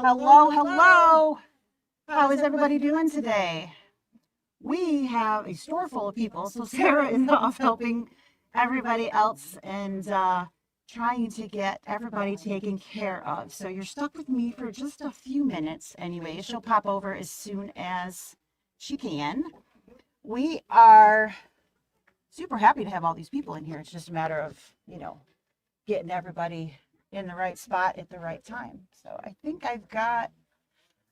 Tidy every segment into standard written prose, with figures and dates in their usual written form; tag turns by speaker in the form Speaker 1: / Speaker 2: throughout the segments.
Speaker 1: Hello, hello. How is everybody doing today? We have a store full of people, so Sarah is off helping everybody else and trying to get everybody taken care of. So you're stuck with me for just a few minutes anyway. She'll pop over as soon as she can. We are super happy to have all these people in here. It's just a matter of, getting everybody in the right spot at the right time. So I think I've got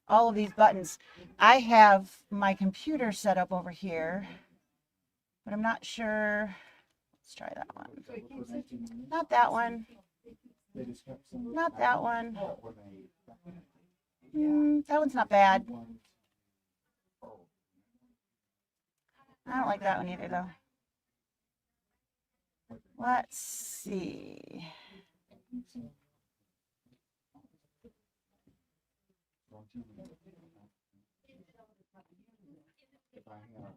Speaker 1: all of these buttons. I have my computer set up over here, but I'm not sure. Let's try that one. Not that one. Not that one. That one's not bad. I don't like that one either, though. Let's see.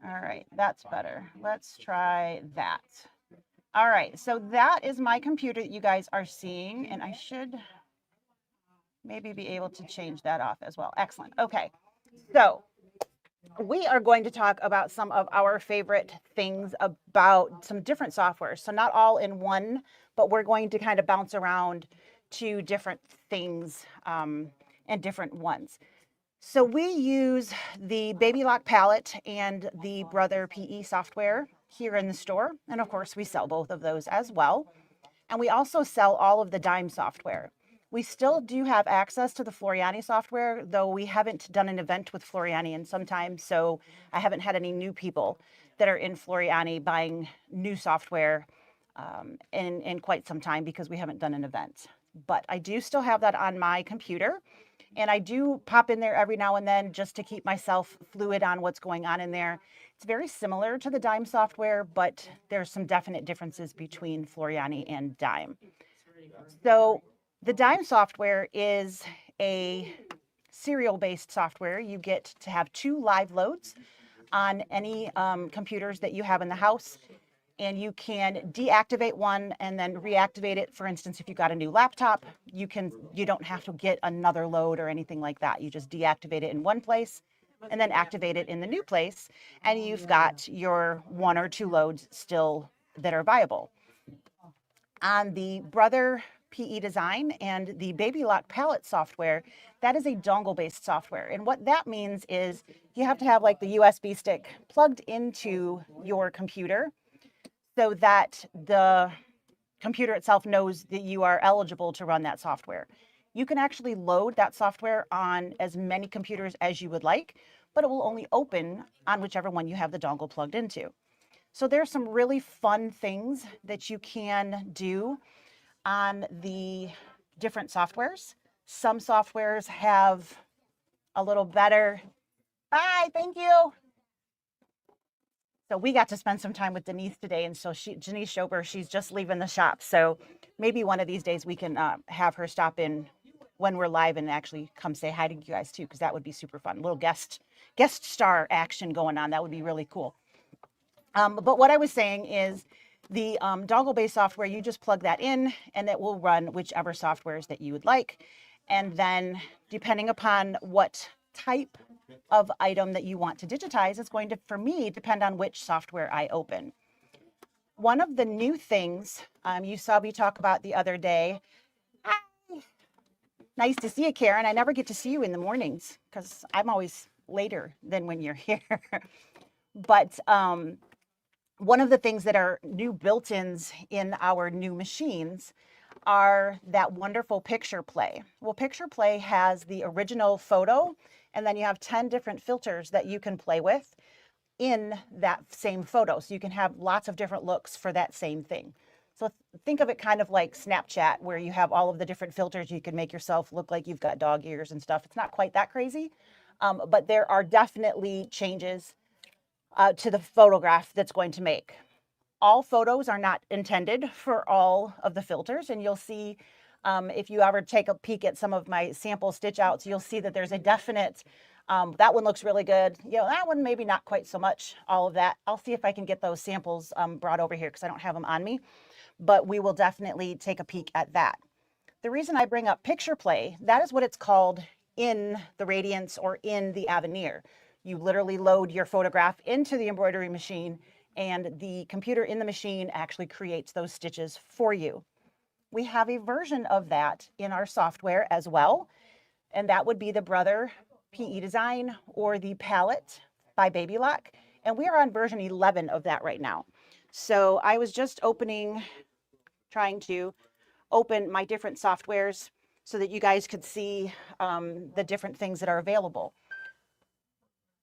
Speaker 1: All right, that's better. Let's try that. All right, so that is my computer that you guys are seeing, and I should maybe be able to change that off as well. Excellent. Okay, so we are going to talk about some of our favorite things about some different softwares. So not all in one, but we're going to kind of bounce around to different things and different ones. So we use the Baby Lock palette and the Brother PE software here in the store. And of course, we sell both of those as well. And we also sell all of the Dime software. We still do have access to the Floriani software, though we haven't done an event with Floriani in some time. So I haven't had any new people that are in Floriani buying new software in quite some time because we haven't done an event. But I do still have that on my computer. And I do pop in there every now and then just to keep myself fluid on what's going on in there. It's very similar to the Dime software, but there's some definite differences between Floriani and Dime. So the Dime software is a serial-based software. You get to have 2 live loads on any computers that you have in the house. And you can deactivate one and then reactivate it. For instance, if you got a new laptop, you don't have to get another load or anything like that. You just deactivate it in one place and then activate it in the new place. And you've got your 1 or 2 loads still that are viable. On the Brother PE Design and the Baby Lock palette software, that is a dongle-based software. And what that means is you have to have like the USB stick plugged into your computer so that the computer itself knows that you are eligible to run that software. You can actually load that software on as many computers as you would like, but it will only open on whichever one you have the dongle plugged into. So there's some really fun things that you can do on the different softwares. Some softwares have a little better, bye, thank you. So we got to spend some time with Denise today. And so Denise Schober, she's just leaving the shop. So maybe one of these days we can have her stop in when we're live and actually come say hi to you guys too, because that would be super fun. A little guest star action going on. That would be really cool. But what I was saying is the dongle-based software, you just plug that in and it will run whichever softwares that you would like. And then depending upon what type of item that you want to digitize, it's going to, for me, depend on which software I open. One of the new things you saw me talk about the other day. Hi. Nice to see you, Karen. I never get to see you in the mornings because I'm always later than when you're here. But one of the things that are new built-ins in our new machines are that wonderful picture play. Well, picture play has the original photo, and then you have 10 different filters that you can play with in that same photo. So you can have lots of different looks for that same thing. So think of it kind of like Snapchat, where you have all of the different filters. You can make yourself look like you've got dog ears and stuff. It's not quite that crazy, but there are definitely changes to the photograph that's going to make. All photos are not intended for all of the filters, and you'll see if you ever take a peek at some of my sample stitch outs, you'll see that there's a definite, that one looks really good. You know, that one maybe not quite so much, all of that. I'll see if I can get those samples brought over here because I don't have them on me, but we will definitely take a peek at that. The reason I bring up picture play, that is what it's called in the Radiance or in the Aveneer. You literally load your photograph into the embroidery machine, and the computer in the machine actually creates those stitches for you. We have a version of that in our software as well, and that would be the Brother PE Design or the Palette by Babylock. And we are on version 11 of that right now. So I was just trying to open my different softwares so that you guys could see the different things that are available.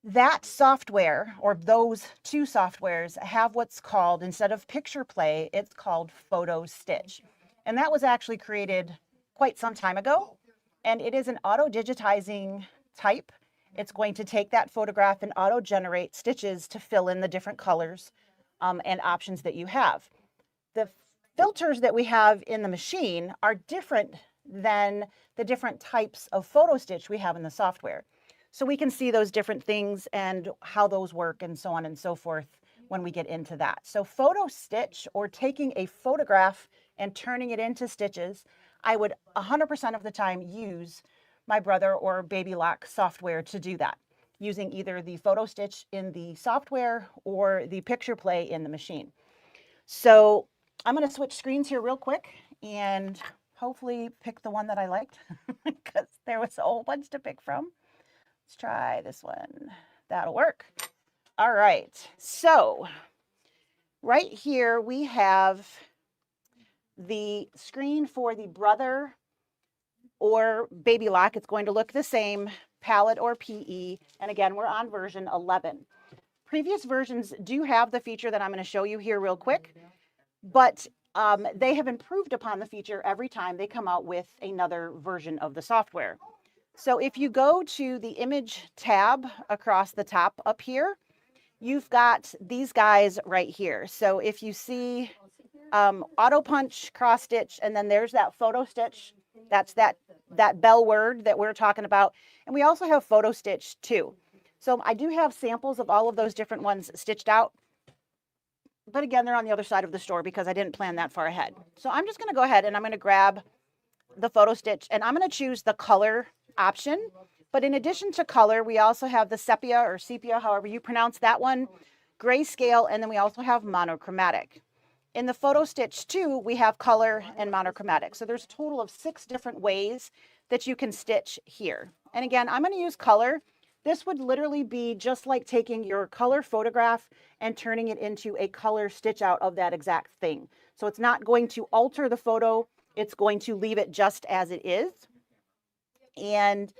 Speaker 1: That software, or those two softwares, have what's called, instead of picture play, it's called photo stitch. And that was actually created quite some time ago. And it is an auto digitizing type. It's going to take that photograph and auto generate stitches to fill in the different colors and options that you have. The filters that we have in the machine are different than the different types of photo stitch we have in the software. So we can see those different things and how those work and so on and so forth when we get into that. So photo stitch, or taking a photograph and turning it into stitches, I would 100% of the time use my Brother or Babylock software to do that, using either the photo stitch in the software or the picture play in the machine. So I'm going to switch screens here real quick and hopefully pick the one that I liked, because there was a whole bunch to pick from. Let's try this one. That'll work. All right. So right here we have the screen for the Brother or Babylock. It's going to look the same, Palette or PE. And again, we're on version 11. Previous versions do have the feature that I'm going to show you here real quick, but they have improved upon the feature every time they come out with another version of the software. So if you go to the image tab across the top up here, you've got these guys right here. So if you see auto punch, cross stitch, and then there's that photo stitch, that's that bell word that we're talking about. And we also have photo stitch too. So I do have samples of all of those different ones stitched out. But again, they're on the other side of the store because I didn't plan that far ahead. So I'm just going to go ahead and I'm going to grab the photo stitch, and I'm going to choose the color option. But in addition to color, we also have the sepia or sepia, however you pronounce that one, grayscale, and then we also have monochromatic. In the photo stitch too, we have color and monochromatic. So there's a total of 6 different ways that you can stitch here. And again, I'm going to use color. This would literally be just like taking your color photograph and turning it into a color stitch out of that exact thing. So it's not going to alter the photo. It's going to leave it just as it is. And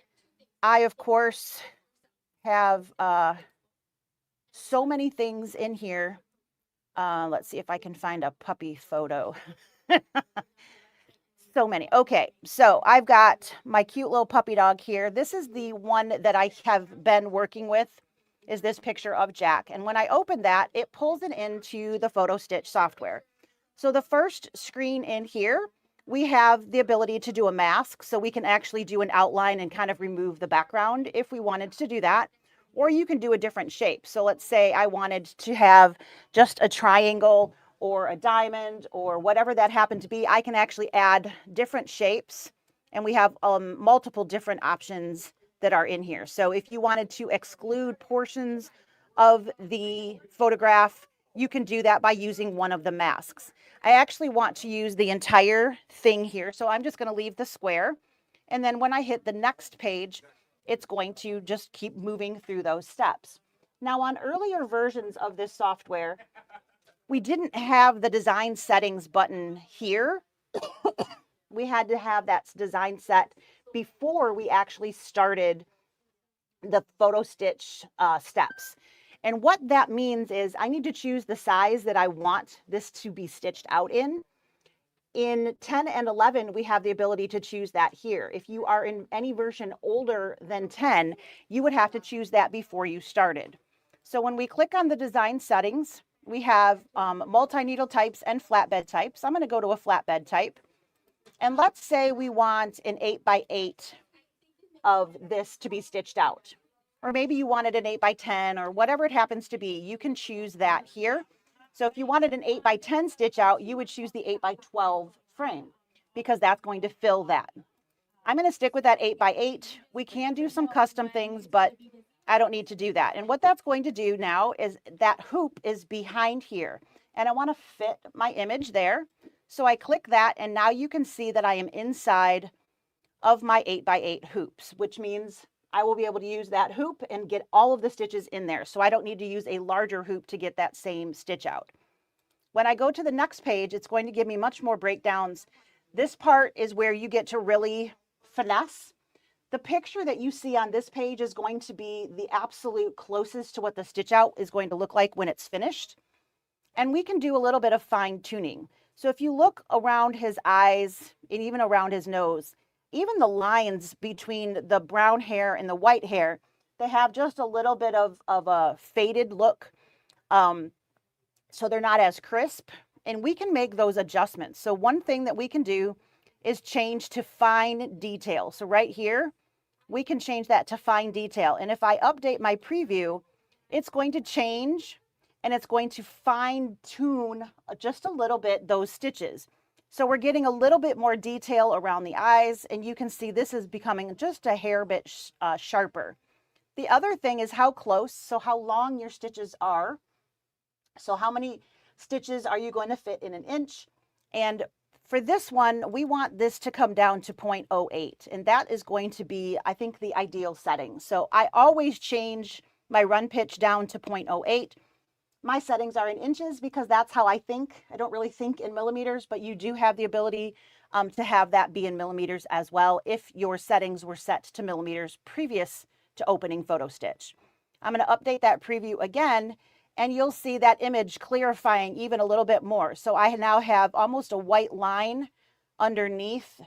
Speaker 1: I, of course, have so many things in here. Let's see if I can find a puppy photo. So many. Okay, so I've got my cute little puppy dog here. This is the one that I have been working with, is this picture of Jack. And when I open that, it pulls it into the photo stitch software. So the first screen in here, we have the ability to do a mask. So we can actually do an outline and kind of remove the background if we wanted to do that. Or you can do a different shape. So let's say I wanted to have just a triangle or a diamond or whatever that happened to be. I can actually add different shapes, and we have multiple different options that are in here. So if you wanted to exclude portions of the photograph, you can do that by using one of the masks. I actually want to use the entire thing here, so I'm just going to leave the square. And then when I hit the next page, it's going to just keep moving through those steps. Now, on earlier versions of this software, we didn't have the design settings button here. We had to have that design set before we actually started the photo stitch steps. And what that means is I need to choose the size that I want this to be stitched out in. In 10 and 11, we have the ability to choose that here. If you are in any version older than 10, you would have to choose that before you started. So when we click on the design settings, we have multi-needle types and flatbed types. I'm going to go to a flatbed type. And let's say we want an 8x8 of this to be stitched out. Or maybe you wanted an 8x10 or whatever it happens to be. You can choose that here. So if you wanted an 8x10 stitch out, you would choose the 8x12 frame because that's going to fill that. I'm going to stick with that 8x8. We can do some custom things, but I don't need to do that. And what that's going to do now is that hoop is behind here, and I want to fit my image there. So I click that, and now you can see that I am inside of my 8x8 hoops, which means I will be able to use that hoop and get all of the stitches in there. So I don't need to use a larger hoop to get that same stitch out. When I go to the next page, it's going to give me much more breakdowns. This part is where you get to really finesse. The picture that you see on this page is going to be the absolute closest to what the stitch out is going to look like when it's finished. And we can do a little bit of fine tuning. So if you look around his eyes and even around his nose, even the lines between the brown hair and the white hair, they have just a little bit of a faded look. So they're not as crisp, and we can make those adjustments. So one thing that we can do is change to fine detail. So right here, we can change that to fine detail. And if I update my preview, it's going to change and it's going to fine tune just a little bit those stitches. So we're getting a little bit more detail around the eyes, and you can see this is becoming just a hair bit sharper. The other thing is how close, so how long your stitches are. So how many stitches are you going to fit in an inch? And for this one, we want this to come down to 0.08, and that is going to be, I think, the ideal setting. So I always change my run pitch down to 0.08. My settings are in inches because that's how I think. I don't really think in millimeters, but you do have the ability to have that be in millimeters as well if your settings were set to millimeters previous to opening Photo Stitch. I'm going to update that preview again, and you'll see that image clarifying even a little bit more. So I now have almost a white line underneath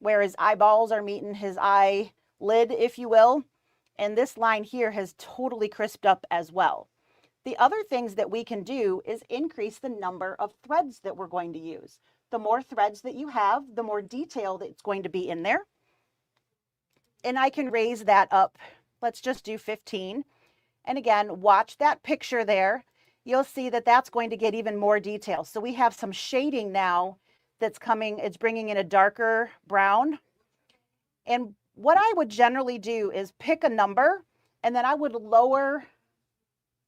Speaker 1: where his eyeballs are meeting his eyelid, if you will. And this line here has totally crisped up as well. The other things that we can do is increase the number of threads that we're going to use. The more threads that you have, the more detail that's going to be in there. And I can raise that up. Let's just do 15. And again, watch that picture there. You'll see that that's going to get even more detail. So we have some shading now that's coming. It's bringing in a darker brown. And what I would generally do is pick a number, and then I would lower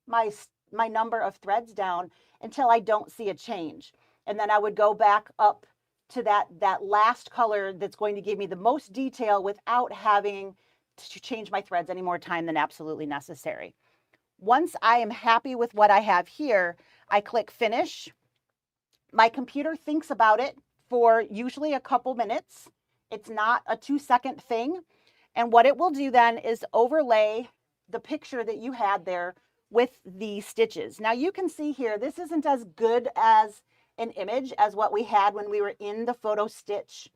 Speaker 1: my number of threads down until I don't see a change. And then I would go back up to that last color that's going to give me the most detail without having to change my threads any more time than absolutely necessary. Once I am happy with what I have here, I click finish. My computer thinks about it for usually a couple minutes. It's not a 2-second thing. And what it will do then is overlay the picture that you had there with the stitches. Now you can see here, this isn't as good as an image as what we had when we were in the Photo Stitch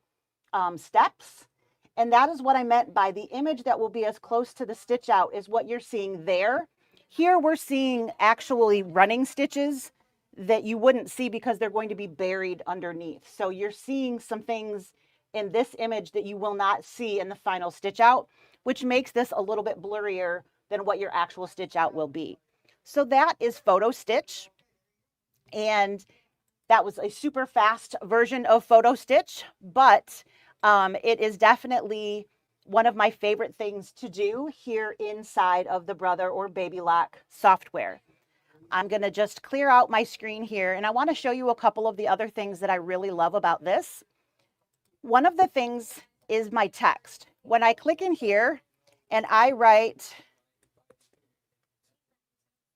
Speaker 1: steps. And that is what I meant by the image that will be as close to the stitch out is what you're seeing there. Here we're seeing actually running stitches that you wouldn't see because they're going to be buried underneath. So you're seeing some things in this image that you will not see in the final stitch out, which makes this a little bit blurrier than what your actual stitch out will be. So that is Photo Stitch. And that was a super fast version of Photo Stitch, but it is definitely one of my favorite things to do here inside of the Brother or Baby Lock software. I'm going to just clear out my screen here, and I want to show you a couple of the other things that I really love about this. One of the things is my text. When I click in here and I write,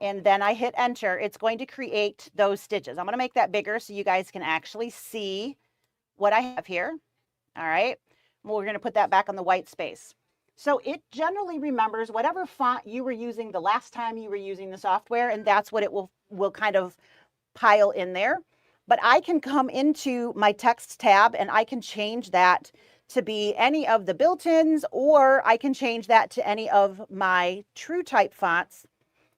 Speaker 1: and then I hit enter, it's going to create those stitches. I'm going to make that bigger so you guys can actually see what I have here. All right. Well, we're going to put that back on the white space. So it generally remembers whatever font you were using the last time you were using the software, and that's what it will kind of pile in there. But I can come into my text tab and I can change that to be any of the built-ins, or I can change that to any of my true type fonts.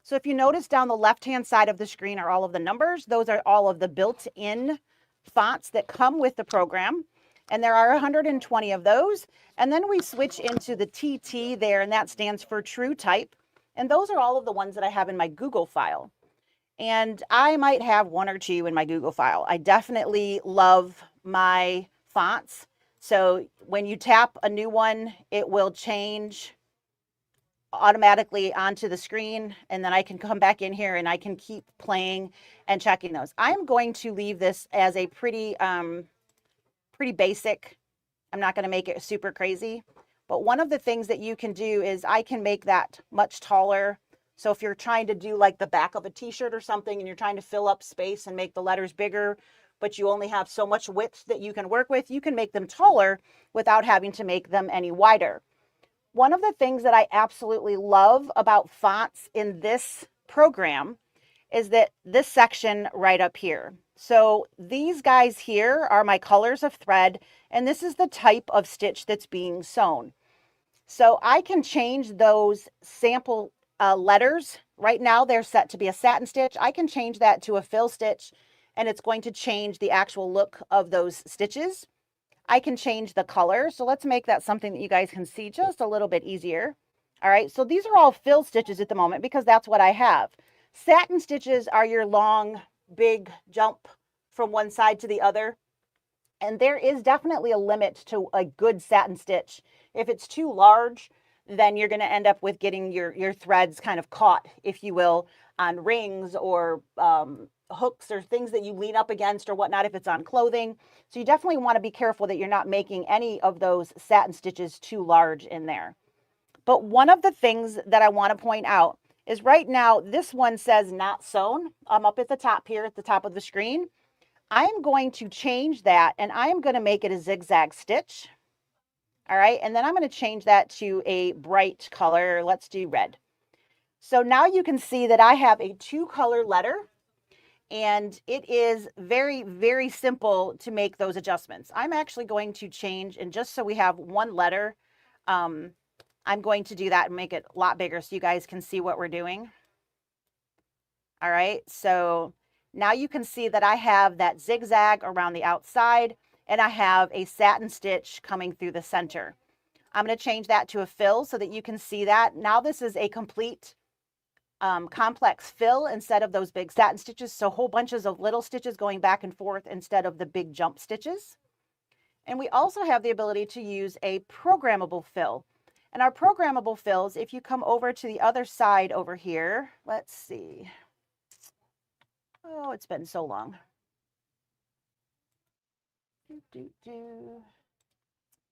Speaker 1: So if you notice down the left-hand side of the screen are all of the numbers. Those are all of the built-in fonts that come with the program. And there are 120 of those. And then we switch into the TT there, and that stands for True Type. And those are all of the ones that I have in my Google file. And I might have one or two in my Google file. I definitely love my fonts So when you tap a new one, it will change automatically onto the screen, and then I can come back in here and I can keep playing and checking those. I'm going to leave this as a pretty basic. I'm not going to make it super crazy, but one of the things that you can do is I can make that much taller. So if you're trying to do like the back of a t-shirt or something and you're trying to fill up space and make the letters bigger, but you only have so much width that you can work with, you can make them taller without having to make them any wider. One of the things that I absolutely love about fonts in this program is that this section right up here. So these guys here are my colors of thread, and this is the type of stitch that's being sewn. So I can change those sample letters. Right now they're set to be a satin stitch. I can change that to a fill stitch, and it's going to change the actual look of those stitches. I can change the color. So let's make that something that you guys can see just a little bit easier. All right, so these are all fill stitches at the moment because that's what I have. Satin stitches are your long, big jump from one side to the other. And there is definitely a limit to a good satin stitch. If it's too large, then you're going to end up with getting your threads kind of caught, if you will, on rings or hooks or things that you lean up against or whatnot if it's on clothing. So you definitely want to be careful that you're not making any of those satin stitches too large in there. But one of the things that I want to point out is right now, this one says not sewn. I'm up at the top here at the top of the screen. I'm going to change that and I'm going to make it a zigzag stitch. All right, and then I'm going to change that to a bright color. Let's do red. So now you can see that I have a 2-color letter, and it is very, very simple to make those adjustments. I'm actually going to change, and just so we have one letter, I'm going to do that and make it a lot bigger so you guys can see what we're doing. All right, so now you can see that I have that zigzag around the outside, and I have a satin stitch coming through the center. I'm going to change that to a fill so that you can see that. Now this is a complete complex fill instead of those big satin stitches. So whole bunches of little stitches going back and forth instead of the big jump stitches. And we also have the ability to use a programmable fill. And our programmable fills, if you come over to the other side over here, let's see. Oh, it's been so long.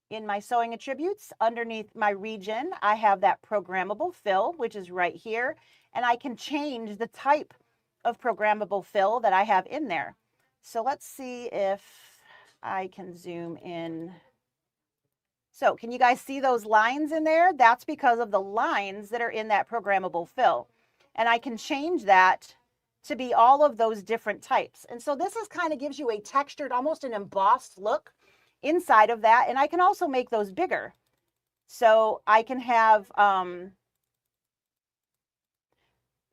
Speaker 1: In my sewing attributes, underneath my region, I have that programmable fill, which is right here. And I can change the type of programmable fill that I have in there. So let's see if I can zoom in. So can you guys see those lines in there? That's because of the lines that are in that programmable fill. And I can change that to be all of those different types. And so this is kind of gives you a textured, almost an embossed look inside of that. And I can also make those bigger. So I can have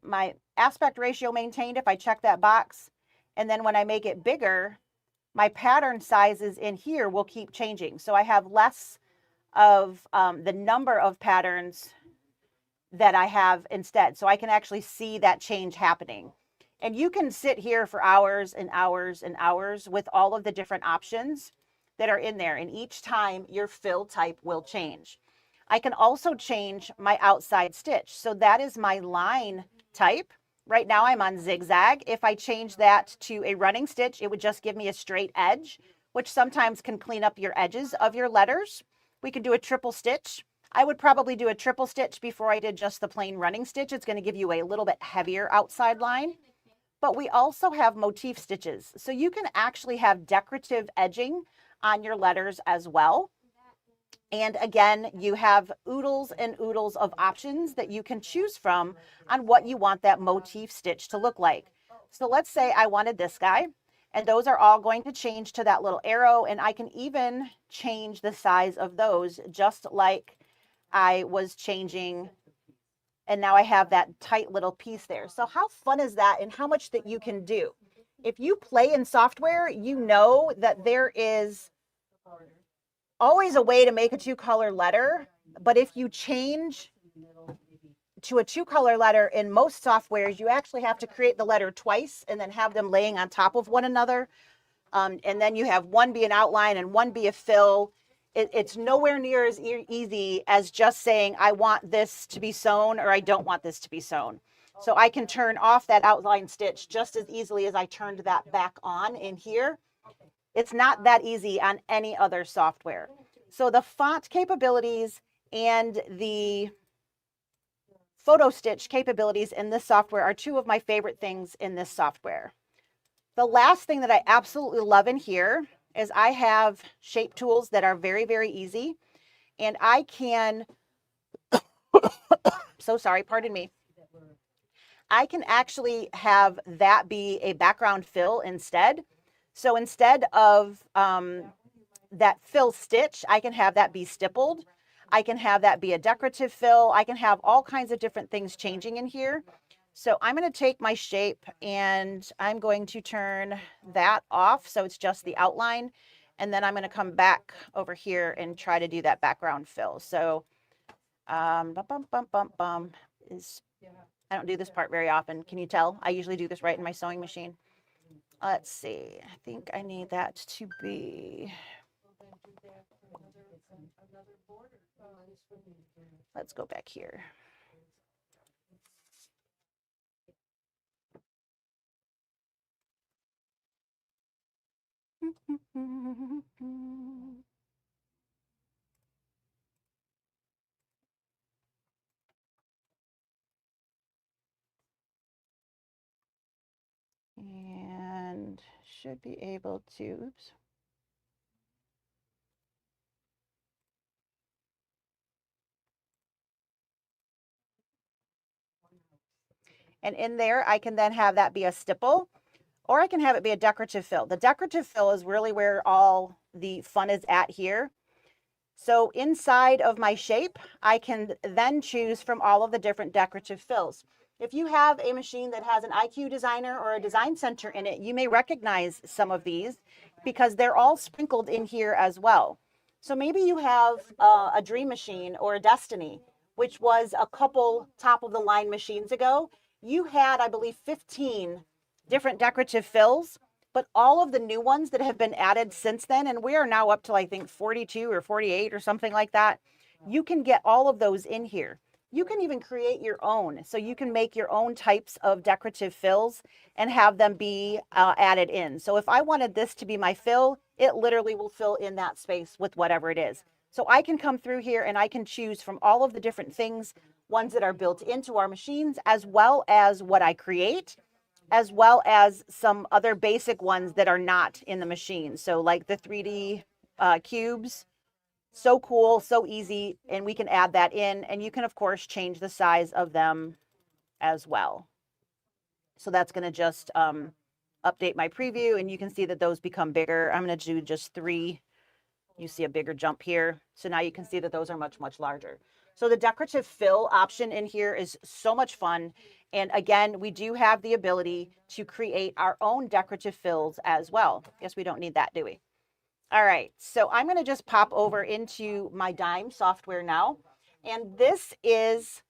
Speaker 1: my aspect ratio maintained if I check that box. And then when I make it bigger, my pattern sizes in here will keep changing. So I have less of the number of patterns that I have instead. So I can actually see that change happening. And you can sit here for hours and hours and hours with all of the different options that are in there. And each time your fill type will change. I can also change my outside stitch. So that is my line type. Right now I'm on zigzag. If I change that to a running stitch, it would just give me a straight edge, which sometimes can clean up your edges of your letters. We can do a triple stitch. I would probably do a triple stitch before I did just the plain running stitch. It's going to give you a little bit heavier outside line. But we also have motif stitches. So you can actually have decorative edging on your letters as well. And again, you have oodles and oodles of options that you can choose from on what you want that motif stitch to look like. So let's say I wanted this guy, and those are all going to change to that little arrow, and I can even change the size of those just like I was changing, and now I have that tight little piece there. So how fun is that, and how much that you can do? If you play in software, you know that there is always a way to make a 2-color letter, but if you change to a 2-color letter in most softwares, you actually have to create the letter twice and then have them laying on top of one another. And then you have one be an outline and one be a fill. it's nowhere near as easy as just saying, I want this to be sewn or I don't want this to be sewn. So I can turn off that outline stitch just as easily as I turned that back on in here. It's not that easy on any other software. So the font capabilities and the photo stitch capabilities in this software are two of my favorite things in this software. The last thing that I absolutely love in here is I have shape tools that are very, very easy. And I can, so sorry, pardon me. I can actually have that be a background fill instead. So instead of that fill stitch, I can have that be stippled. I can have that be a decorative fill. I can have all kinds of different things changing in here. So I'm going to take my shape and I'm going to turn that off so it's just the outline. And then I'm going to come back over here and try to do that background fill. So I don't do this part very often. Can you tell? I usually do this right in my sewing machine. Let's see. I think I need that to be... Let's go back here. And should be able to, oops. And in there, I can then have that be a stipple, or I can have it be a decorative fill. The decorative fill is really where all the fun is at here. So inside of my shape, I can then choose from all of the different decorative fills. If you have a machine that has an IQ designer or a design center in it, you may recognize some of these because they're all sprinkled in here as well. So maybe you have a Dream Machine or a Destiny, which was a couple top of the line machines ago. You had, I believe, 15 different decorative fills, but all of the new ones that have been added since then, and we are now up to, I think, 42 or 48 or something like that, you can get all of those in here. You can even create your own. So you can make your own types of decorative fills and have them be added in. So if I wanted this to be my fill, it literally will fill in that space with whatever it is. So I can come through here and I can choose from all of the different things, ones that are built into our machines, as well as what I create, as well as some other basic ones that are not in the machine. So like the 3D cubes, so cool, so easy, and we can add that in, and you can of course change the size of them as well. So that's going to just update my preview, and you can see that those become bigger. I'm going to do just 3. You see a bigger jump here. So now you can see that those are much, much larger. So the decorative fill option in here is so much fun. And again, we do have the ability to create our own decorative fills as well. Guess we don't need that, do we? All right, so I'm going to just pop over into my Dime software now. And this is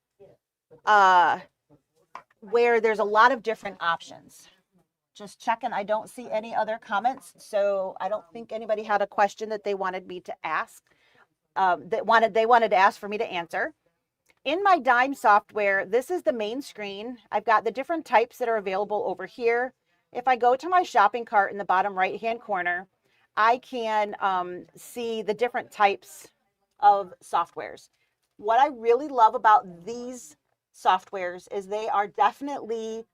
Speaker 1: where there's a lot of different options. Just checking, I don't see any other comments. So I don't think anybody had a question that they wanted me to ask, they wanted to ask for me to answer. In my Dime software, this is the main screen. I've got the different types that are available over here. If I go to my shopping cart in the bottom right-hand corner, I can see the different types of softwares. What I really love about these softwares is they are definitely,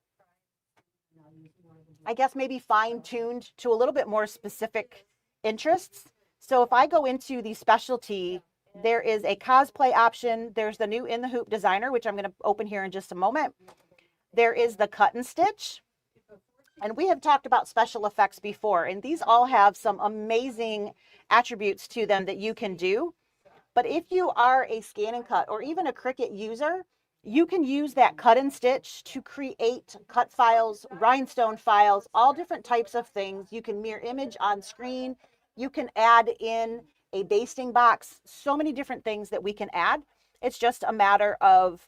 Speaker 1: I guess, maybe fine-tuned to a little bit more specific interests. So if I go into the specialty, there is a cosplay option. There's the new In the Hoop designer, which I'm going to open here in just a moment. There is the cut and stitch. And we have talked about special effects before, and these all have some amazing attributes to them that you can do. But if you are a scan and cut or even a Cricut user, you can use that cut and stitch to create cut files, rhinestone files, all different types of things. You can mirror image on screen. You can add in a basting box, so many different things that we can add. It's just a matter of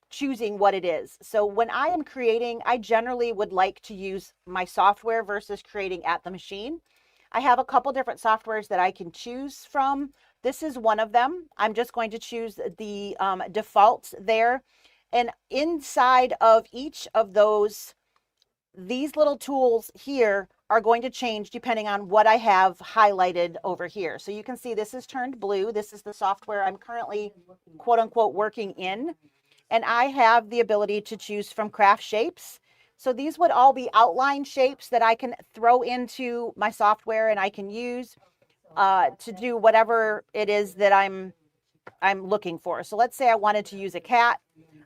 Speaker 1: choosing what it is. So when I am creating, I generally would like to use my software versus creating at the machine. I have a couple different softwares that I can choose from. This is one of them. I'm just going to choose the defaults there. And inside of each of those, these little tools here are going to change depending on what I have highlighted over here. So you can see this is turned blue. This is the software I'm currently, quote unquote, working in. And I have the ability to choose from craft shapes. So these would all be outline shapes that I can throw into my software and I can use to do whatever it is that I'm looking for. So let's say I wanted to use a cat.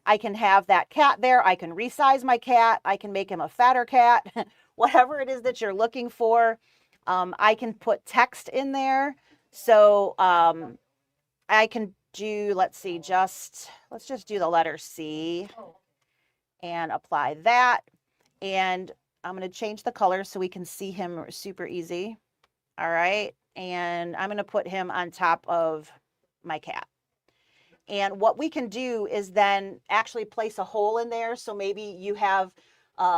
Speaker 1: I can have that cat there. I can resize my cat. I can make him a fatter cat, whatever it is that you're looking for. I can put text in there. So I can do, let's see, let's just do the letter C and apply that. And I'm going to change the color so we can see him super easy. All right. And I'm going to put him on top of my cat. And what we can do is then actually place a hole in there. So maybe you have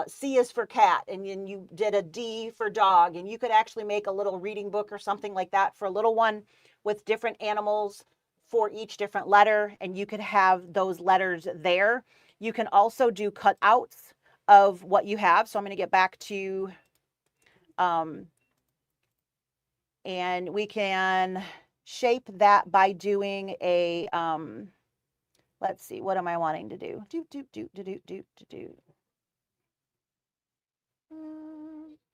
Speaker 1: C is for cat, and then you did a D for dog, and you could actually make a little reading book or something like that for a little one with different animals for each different letter, and you could have those letters there. You can also do cutouts of what you have. So I'm going to get back to, and we can shape that by doing a, let's see, what am I wanting to do?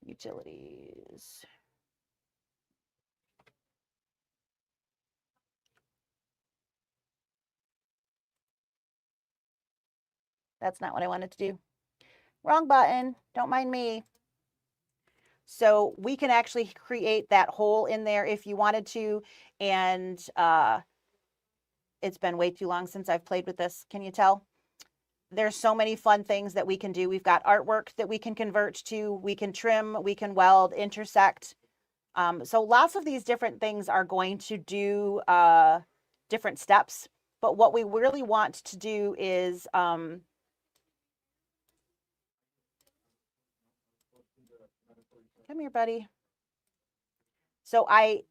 Speaker 1: Utilities. That's not what I wanted to do. Wrong button. Don't mind me. So we can actually create that hole in there if you wanted to. And it's been way too long since I've played with this. Can you tell? There's so many fun things that we can do. We've got artwork that we can convert to. We can trim, we can weld, intersect. So lots of these different things are going to do different steps. But what we really want to do is come here, buddy. So I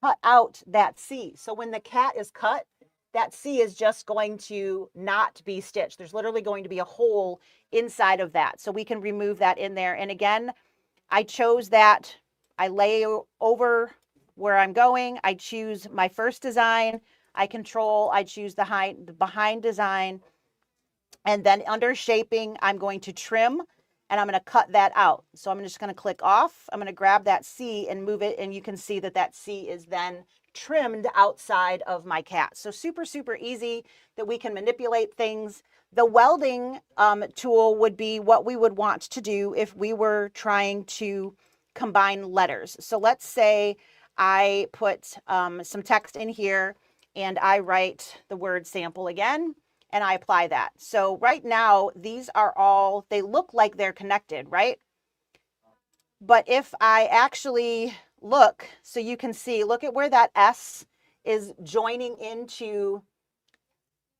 Speaker 1: cut out that C. So when the cat is cut, that C is just going to not be stitched. There's literally going to be a hole inside of that. So we can remove that in there. And again, I chose that. I lay over where I'm going. I choose my first design. I choose the behind design. And then under shaping, I'm going to trim and I'm going to cut that out. So I'm just going to click off. I'm going to grab that C and move it. And you can see that that C is then trimmed outside of my cat. So super, super easy that we can manipulate things. The welding tool would be what we would want to do if we were trying to combine letters. So let's say I put some text in here and I write the word sample again. And I apply that. So right now, these are all, they look like they're connected, right? But if I actually look, so you can see, look at where that S is joining into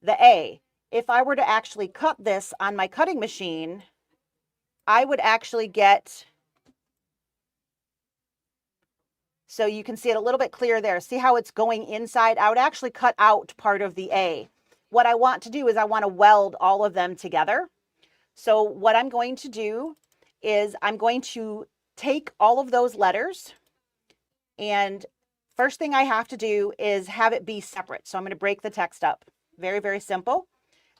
Speaker 1: the A. If I were to actually cut this on my cutting machine, I would actually get, so you can see it a little bit clearer there. See how it's going inside? I would actually cut out part of the A. What I want to do is I want to weld all of them together. So what I'm going to do is I'm going to take all of those letters, and first thing I have to do is have it be separate. So I'm going to break the text up. Very, very simple.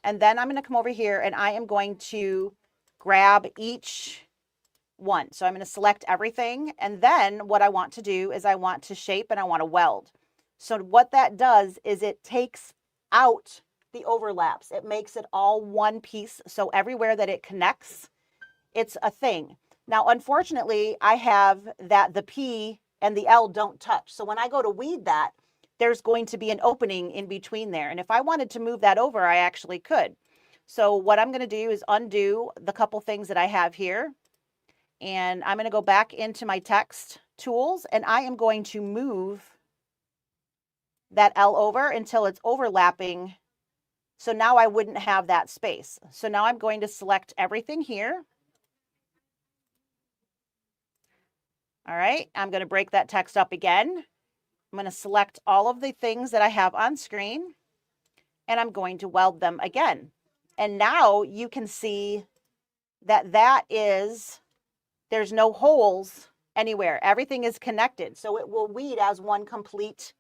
Speaker 1: And then I'm going to come over here and I am going to grab each one. So I'm going to select everything. And then what I want to do is I want to shape and I want to weld. So what that does is it takes out the overlaps. It makes it all one piece. So everywhere that it connects, it's a thing. Now, unfortunately, I have that the P and the L don't touch. So when I go to weed that, there's going to be an opening in between there. And if I wanted to move that over, I actually could. So what I'm going to do is undo the couple things that I have here. And I'm going to go back into my text tools and I am going to move that L over until it's overlapping. So now I wouldn't have that space. So now I'm going to select everything here. All right, I'm going to break that text up again. I'm going to select all of the things that I have on screen, and I'm going to weld them again. And now you can see that there's no holes anywhere. Everything is connected, so it will read as one complete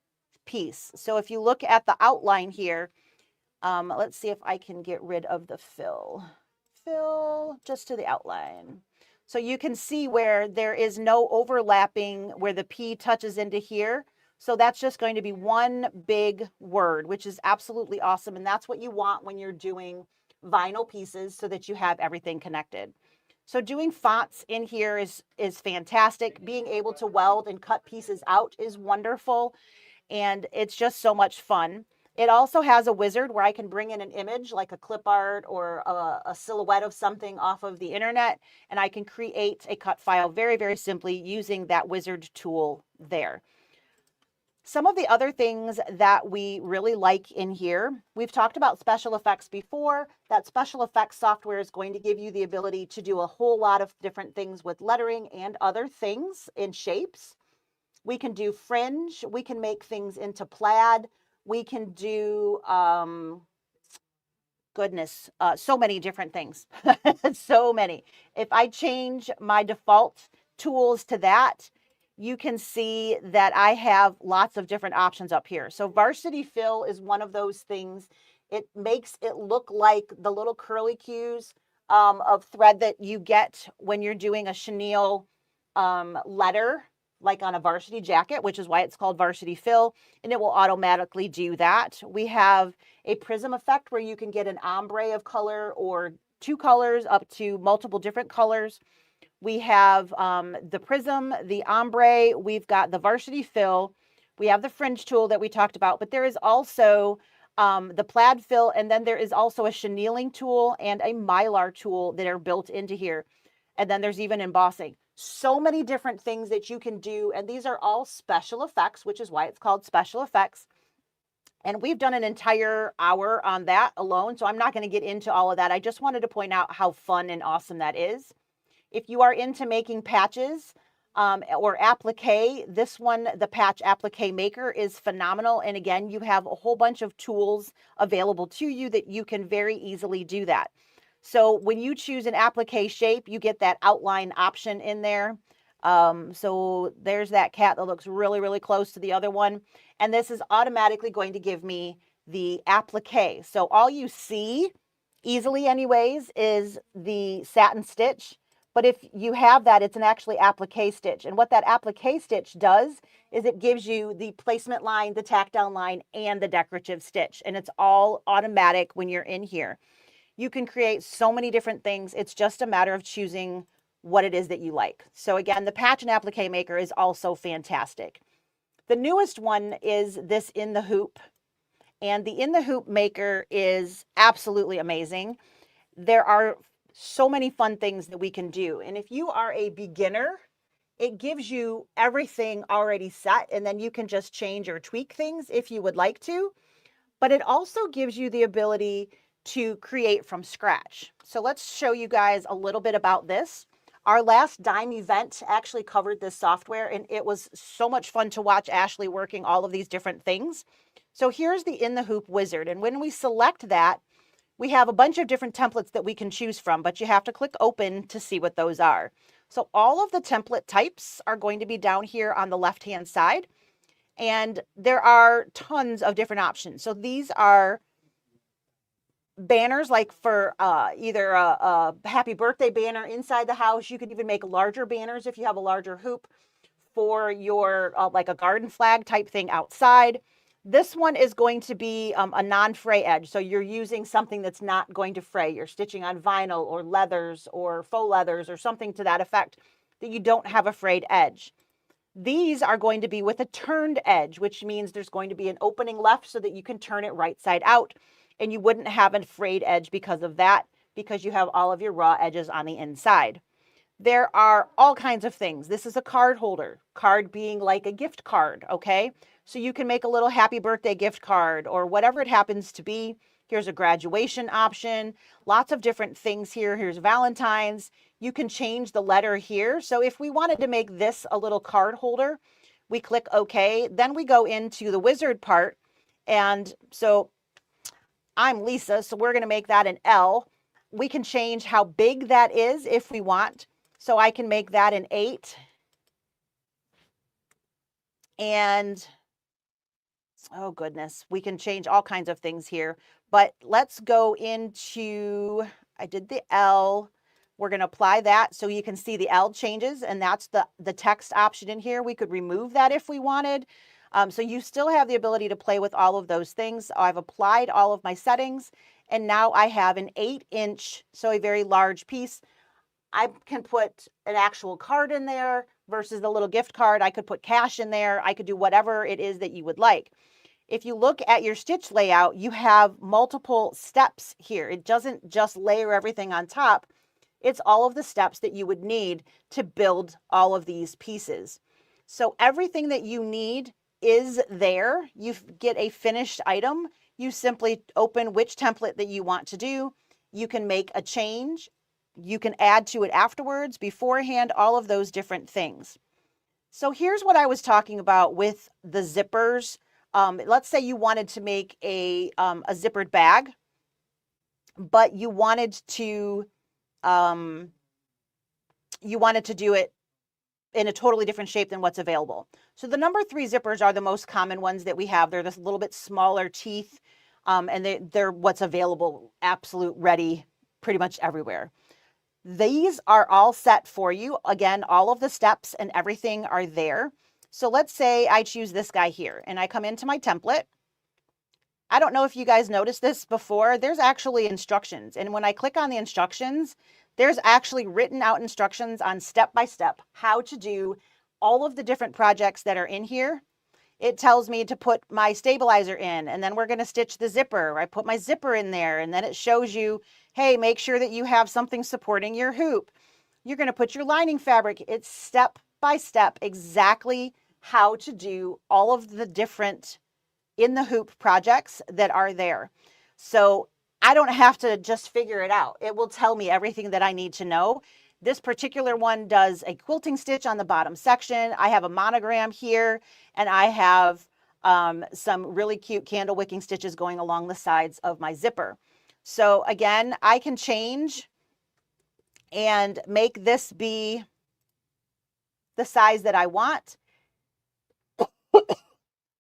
Speaker 1: piece. So if you look at the outline here, let's see if I can get rid of the fill just to the outline. So you can see where there is no overlapping where the P touches into here. So that's just going to be one big word, which is absolutely awesome. And that's what you want when you're doing vinyl pieces, so that you have everything connected. So doing fonts in here is fantastic. Being able to weld and cut pieces out is wonderful. And it's just so much fun. It also has a wizard where I can bring in an image like a clip art or a silhouette of something off of the internet, and I can create a cut file very, very simply using that wizard tool there. Some of the other things that we really like in here, we've talked about special effects before. That special effects software is going to give you the ability to do a whole lot of different things with lettering and other things in shapes. We can do fringe. We can make things into plaid. We can do, so many different things. So many. If I change my default tools to that, you can see that I have lots of different options up here. So varsity fill is one of those things. It makes it look like the little curly cues of thread that you get when you're doing a chenille letter, like on a varsity jacket, which is why it's called varsity fill, and it will automatically do that. We have a prism effect where you can get an ombre of color or two colors up to multiple different colors. We have the prism, the ombre, we've got the varsity fill, we have the fringe tool that we talked about, but there is also the plaid fill, and then there is also a chenilling tool and a mylar tool that are built into here. And then there's even embossing. So many different things that you can do, and these are all special effects, which is why it's called special effects. And we've done an entire hour on that alone, so I'm not going to get into all of that. I just wanted to point out how fun and awesome that is. If you are into making patches or applique, this one, the patch applique maker, is phenomenal. And again, you have a whole bunch of tools available to you that you can very easily do that. So when you choose an applique shape, you get that outline option in there. So there's that cat that looks really, really close to the other one. And this is automatically going to give me the applique. So all you see easily anyways is the satin stitch. But if you have that, it's an actually applique stitch. And what that applique stitch does is it gives you the placement line, the tack down line, and the decorative stitch. And it's all automatic when you're in here. You can create so many different things. It's just a matter of choosing what it is that you like. So again, the patch and applique maker is also fantastic. The newest one is this in the hoop. And the in the hoop maker is absolutely amazing. There are so many fun things that we can do. And if you are a beginner, it gives you everything already set, and then you can just change or tweak things if you would like to. But it also gives you the ability to create from scratch. So let's show you guys a little bit about this. Our last Dime event actually covered this software, and it was so much fun to watch Ashley working all of these different things. So here's the In the Hoop wizard. And when we select that, we have a bunch of different templates that we can choose from, but you have to click open to see what those are. So all of the template types are going to be down here on the left-hand side. And there are tons of different options. So these are banners, like for either a happy birthday banner inside the house. You could even make larger banners if you have a larger hoop for your like a garden flag type thing outside. This one is going to be a non-fray edge. So you're using something that's not going to fray. You're stitching on vinyl or leathers or faux leathers or something to that effect that you don't have a frayed edge. These are going to be with a turned edge, which means there's going to be an opening left so that you can turn it right side out. And you wouldn't have a frayed edge because of that, because you have all of your raw edges on the inside. There are all kinds of things. This is a card holder, card being like a gift card, okay? So you can make a little happy birthday gift card or whatever it happens to be. Here's a graduation option, lots of different things here. Here's Valentine's. you can change the letter here. So if we wanted to make this a little card holder, we click OK. Then we go into the wizard part. And so I'm Lisa, so we're going to make that an L. We can change how big that is if we want. So I can make that an 8. And oh goodness, we can change all kinds of things here. But let's go into, I did the L. We're going to apply that so you can see the L changes, and that's the text option in here. We could remove that if we wanted. So you still have the ability to play with all of those things. I've applied all of my settings, and now I have an 8-inch, so a very large piece. I can put an actual card in there versus the little gift card. I could put cash in there. I could do whatever it is that you would like. If you look at your stitch layout, you have multiple steps here. It doesn't just layer everything on top. It's all of the steps that you would need to build all of these pieces. So everything that you need is there. You get a finished item. You simply open which template that you want to do. You can make a change. You can add to it afterwards, beforehand, all of those different things. So here's what I was talking about with the zippers. Let's say you wanted to make a zippered bag, but you wanted to do it in a totally different shape than what's available. So the number 3 zippers are the most common ones that we have. They're this little bit smaller teeth, and they're what's available, absolute ready, pretty much everywhere. These are all set for you. Again, all of the steps and everything are there. So let's say I choose this guy here and I come into my template. I don't know if you guys noticed this before. There's actually instructions. And when I click on the instructions, there's actually written out instructions on step by step how to do all of the different projects that are in here. It tells me to put my stabilizer in, and then we're going to stitch the zipper. I put my zipper in there, and then it shows you, hey, make sure that you have something supporting your hoop. You're going to put your lining fabric. It's step by step exactly how to do all of the different in the hoop projects that are there. So I don't have to just figure it out. It will tell me everything that I need to know. This particular one does a quilting stitch on the bottom section. I have a monogram here, and I have some really cute candle wicking stitches going along the sides of my zipper. So again, I can change and make this be the size that I want.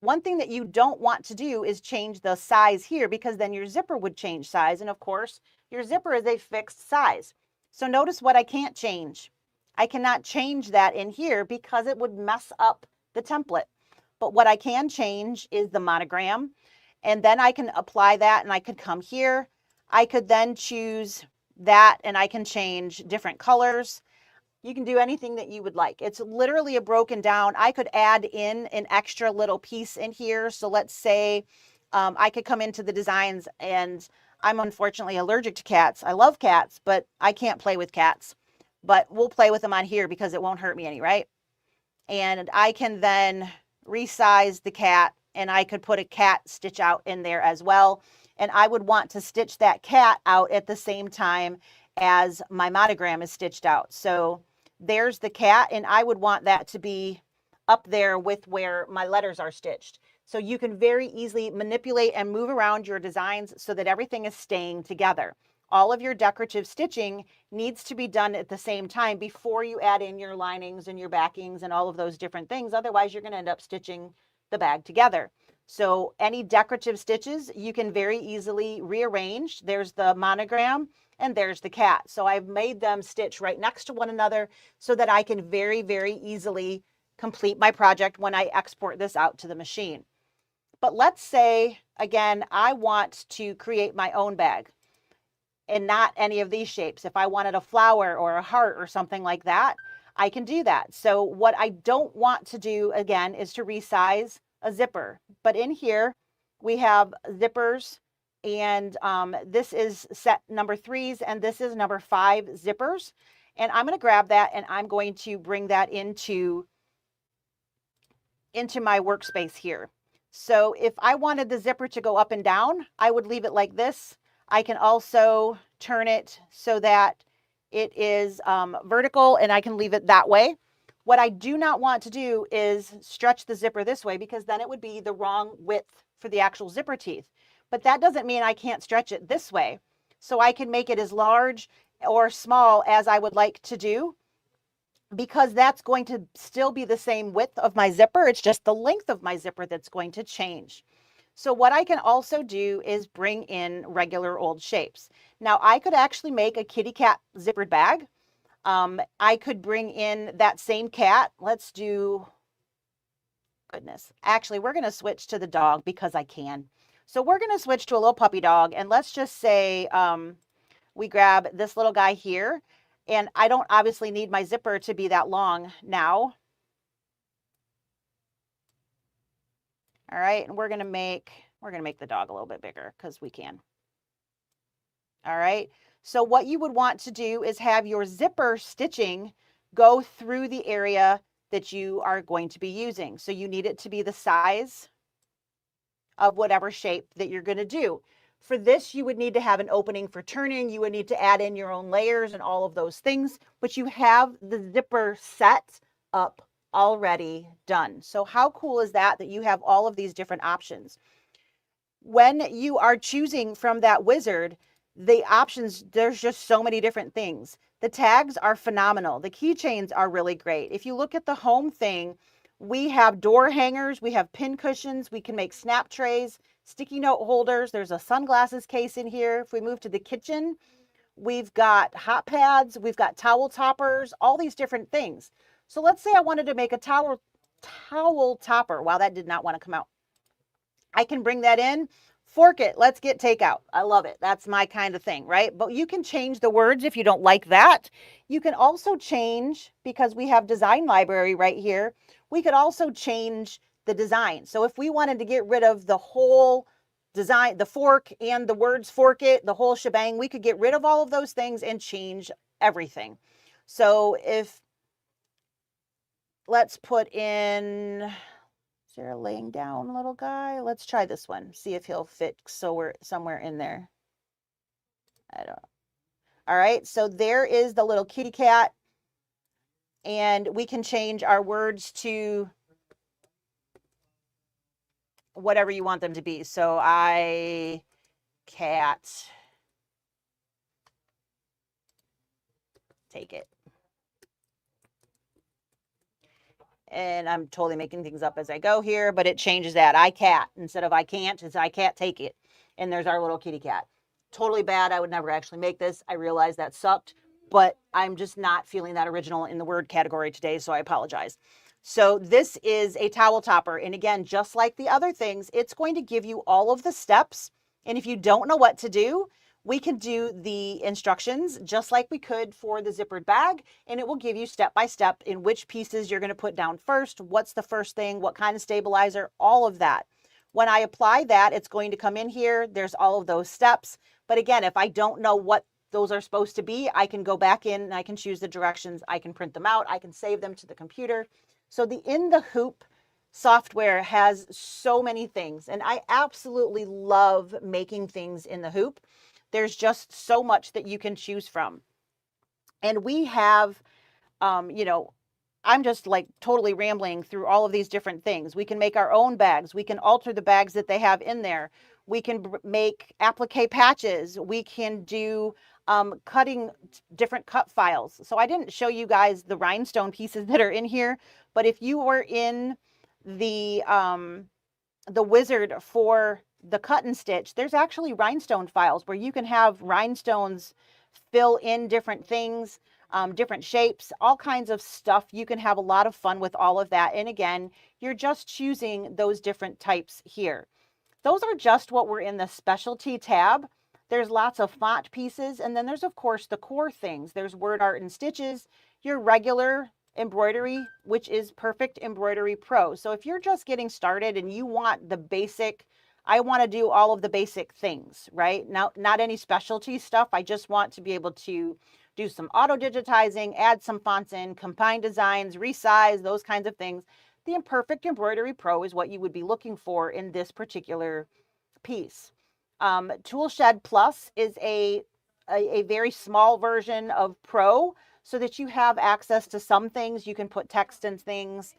Speaker 1: One thing that you don't want to do is change the size here, because then your zipper would change size. And of course, your zipper is a fixed size. So notice what I can't change. I cannot change that in here because it would mess up the template. But what I can change is the monogram. And then I can apply that, and I could come here. I could then choose that, and I can change different colors. You can do anything that you would like. It's literally a broken down. I could add in an extra little piece in here. So let's say I could come into the designs, and I'm unfortunately allergic to cats. I love cats, but I can't play with cats. But we'll play with them on here because it won't hurt me any, right? And I can then resize the cat, and I could put a cat stitch out in there as well. And I would want to stitch that cat out at the same time as my monogram is stitched out. So there's the cat, and I would want that to be up there with where my letters are stitched. So you can very easily manipulate and move around your designs so that everything is staying together. All of your decorative stitching needs to be done at the same time before you add in your linings and your backings and all of those different things. Otherwise, you're going to end up stitching the bag together. So any decorative stitches, you can very easily rearrange. There's the monogram and there's the cat. So I've made them stitch right next to one another so that I can very, very easily complete my project when I export this out to the machine. But let's say, again, I want to create my own bag and not any of these shapes. If I wanted a flower or a heart or something like that, I can do that. So what I don't want to do, again, is to resize a zipper. But in here, we have zippers, and this is set number 3s, and this is number 5 zippers. And I'm going to grab that, and I'm going to bring that into my workspace here. So if I wanted the zipper to go up and down, I would leave it like this. I can also turn it so that it is vertical and I can leave it that way. What I do not want to do is stretch the zipper this way because then it would be the wrong width for the actual zipper teeth. But that doesn't mean I can't stretch it this way. So I can make it as large or small as I would like to do, because that's going to still be the same width of my zipper. It's just the length of my zipper that's going to change. So what I can also do is bring in regular old shapes. Now I could actually make a kitty cat zippered bag. I could bring in that same cat. Let's do, goodness. Actually, we're going to switch to the dog because I can. So we're going to switch to a little puppy dog, and let's just say we grab this little guy here, and I don't obviously need my zipper to be that long now. All right, and we're going to make the dog a little bit bigger because we can. All right. So what you would want to do is have your zipper stitching go through the area that you are going to be using. So you need it to be the size of whatever shape that you're going to do. For this, you would need to have an opening for turning. You would need to add in your own layers and all of those things, but you have the zipper set up already done. So how cool is that, that you have all of these different options? When you are choosing from that wizard, the options, there's just so many different things. The tags are phenomenal. The keychains are really great. If you look at the home thing, we have door hangers, we have pin cushions, we can make snap trays, sticky note holders. There's a sunglasses case in here. If we move to the kitchen, we've got hot pads, we've got towel toppers, all these different things. So let's say I wanted to make a towel topper. Wow, that did not want to come out. I can bring that in, fork it, let's get takeout. I love it. That's my kind of thing, right? But you can change the words if you don't like that. You can also change, because we have design library right here, we could also change the design. So if we wanted to get rid of the whole design, the fork and the words fork it, the whole shebang, we could get rid of all of those things and change everything. So if, let's put in, is there a laying down little guy? Let's try this one. See if he'll fit somewhere in there. I don't know. All right, so there is the little kitty cat. And we can change our words to whatever you want them to be. So cat, take it. And I'm totally making things up as I go here, but it changes that. I cat, instead of I can't, it's I can't take it. And there's our little kitty cat. Totally bad. I would never actually make this. I realized that sucked, but I'm just not feeling that original in the word category today, so I apologize. So this is a towel topper. And again, just like the other things, it's going to give you all of the steps. And if you don't know what to do, we can do the instructions just like we could for the zippered bag, and it will give you step by step in which pieces you're going to put down first, what's the first thing, what kind of stabilizer, all of that. When I apply that, it's going to come in here. There's all of those steps. But again, if I don't know what those are supposed to be, I can go back in and I can choose the directions. I can print them out. I can save them to the computer. So the In the Hoop software has so many things, and I absolutely love making things in the Hoop. There's just so much that you can choose from. And we have, I'm just like totally rambling through all of these different things. We can make our own bags. We can alter the bags that they have in there. We can make applique patches. We can do cutting different cut files. So I didn't show you guys the rhinestone pieces that are in here, but if you were in the wizard for the cut and stitch, there's actually rhinestone files where you can have rhinestones fill in different things, different shapes, all kinds of stuff. You can have a lot of fun with all of that. And again, you're just choosing those different types here. Those are just what were in the specialty tab. There's lots of font pieces. And then there's, of course, the core things. There's word art and stitches, your regular embroidery, which is Perfect Embroidery Pro. So if you're just getting started and you want the basic, I want to do all of the basic things, right? Now, not any specialty stuff. I just want to be able to do some auto digitizing, add some fonts in, combine designs, resize, those kinds of things. The Perfect Embroidery Pro is what you would be looking for in this particular piece. Toolshed Plus is a a very small version of Pro so that you have access to some things. You can put text in things.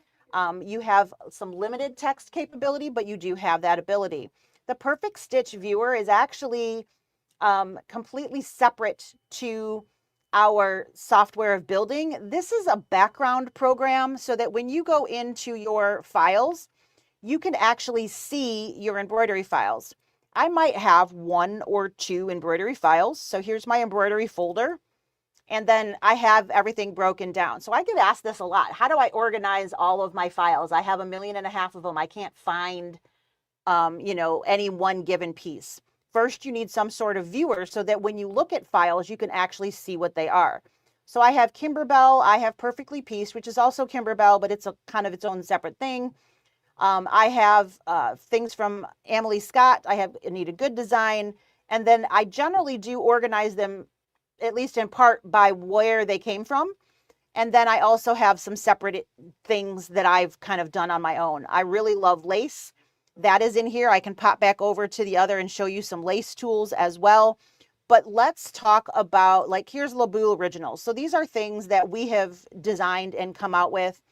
Speaker 1: You have some limited text capability, but you do have that ability. The Perfect Stitch viewer is actually completely separate to our software of building. This is a background program so that when you go into your files, you can actually see your embroidery files. I might have 1 or 2 embroidery files. So here's my embroidery folder. And then I have everything broken down. So I get asked this a lot. How do I organize all of my files? I have 1.5 million of them. I can't find, any one given piece. First, you need some sort of viewer so that when you look at files, you can actually see what they are. So I have Kimberbell. I have Perfectly Pieced, which is also Kimberbell, but it's a kind of its own separate thing. I have things from Emily Scott. I have Need a Good Design. And then I generally do organize them, at least in part, by where they came from. And then I also have some separate things that I've kind of done on my own. I really love lace. That is in here. I can pop back over to the other and show you some lace tools as well. But let's talk about, like, here's Leabu Originals. So these are things that we have designed and come out with.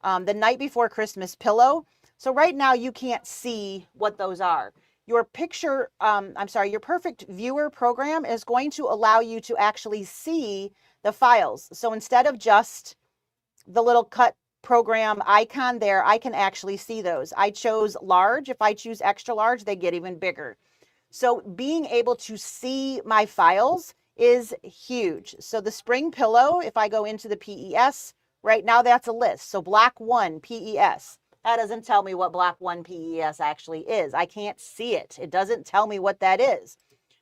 Speaker 1: The Night Before Christmas pillow. So right now you can't see what those are. Your your Perfect Viewer program is going to allow you to actually see the files. So instead of just the little cut program icon there, I can actually see those. I chose large. If I choose extra large, they get even bigger. So being able to see my files is huge. So the spring pillow, if I go into the PES, right now that's a list. So block 1 PES. That doesn't tell me what block 1 PES actually is. I can't see it. It doesn't tell me what that is.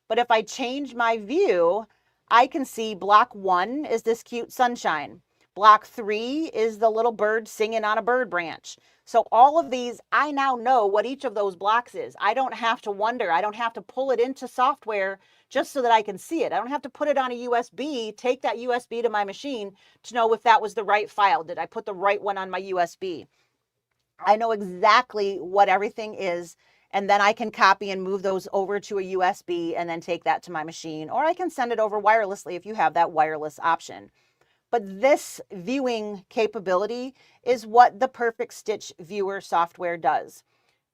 Speaker 1: But if I change my view, I can see block 1 is this cute sunshine. Block 3 is the little bird singing on a bird branch. So all of these, I now know what each of those blocks is. I don't have to wonder. I don't have to pull it into software just so that I can see it. I don't have to put it on a USB, take that USB to my machine to know if that was the right file. Did I put the right one on my USB? I know exactly what everything is, and then I can copy and move those over to a USB and then take that to my machine, or I can send it over wirelessly if you have that wireless option. But this viewing capability is what the Perfect Stitch Viewer software does.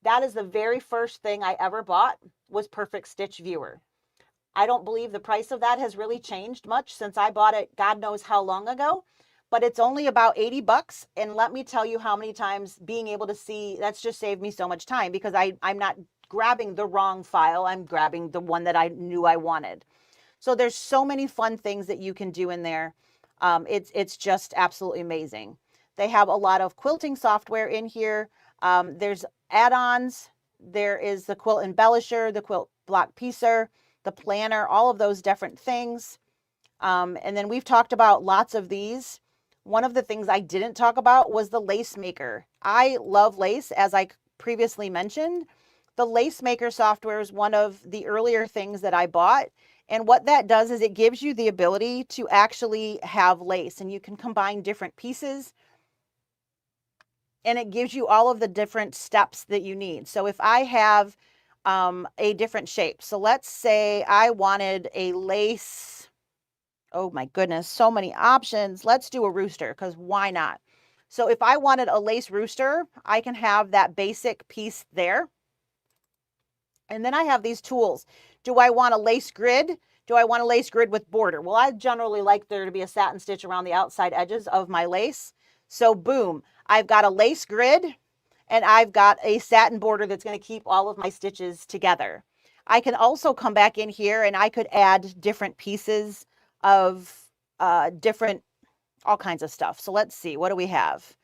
Speaker 1: That is the very first thing I ever bought, was Perfect Stitch Viewer. I don't believe the price of that has really changed much since I bought it God knows how long ago, but it's only about 80 bucks. And let me tell you how many times being able to see, that's just saved me so much time, because I'm not grabbing the wrong file. I'm grabbing the one that I knew I wanted. So there's so many fun things that you can do in there. It's just absolutely amazing. They have a lot of quilting software in here. There's add-ons. There is the quilt embellisher, the quilt block piecer, the planner, all of those different things. And then we've talked about lots of these. One of the things I didn't talk about was the lace maker. I love lace, as I previously mentioned. The lace maker software is one of the earlier things that I bought. And what that does is it gives you the ability to actually have lace, and you can combine different pieces, and it gives you all of the different steps that you need. So if I have a different shape, so let's say I wanted a lace, oh my goodness, so many options. Let's do a rooster, because why not? So if I wanted a lace rooster, I can have that basic piece there. And then I have these tools. Do I want a lace grid? Do I want a lace grid with border? Well, I generally like there to be a satin stitch around the outside edges of my lace. So boom, I've got a lace grid, and I've got a satin border that's going to keep all of my stitches together. I can also come back in here and I could add different pieces of all kinds of stuff. So let's see, what do we have?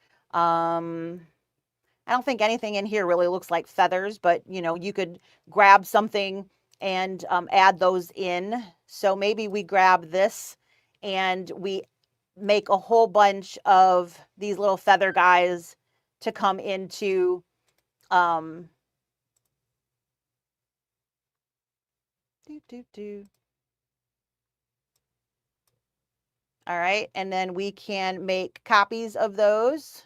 Speaker 1: I don't think anything in here really looks like feathers, but you could grab something and add those in. So maybe we grab this and we make a whole bunch of these little feather guys to come into all right, and then we can make copies of those,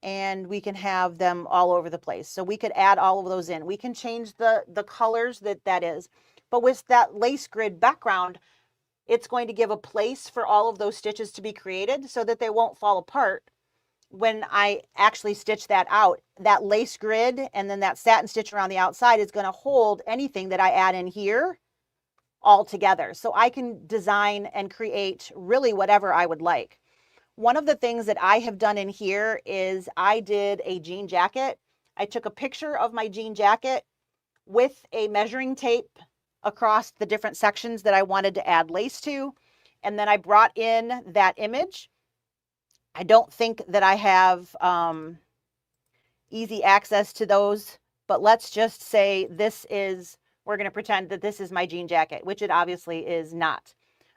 Speaker 1: and we can have them all over the place. So we could add all of those in. We can change the colors that is. But with that lace grid background, it's going to give a place for all of those stitches to be created so that they won't fall apart when I actually stitch that out. That lace grid and then that satin stitch around the outside is going to hold anything that I add in here all together. So I can design and create really whatever I would like. One of the things that I have done in here is I did a jean jacket. I took a picture of my jean jacket with a measuring tape across the different sections that I wanted to add lace to. And then I brought in that image. I don't think that I have easy access to those, but let's just say we're going to pretend that this is my jean jacket, which it obviously is not.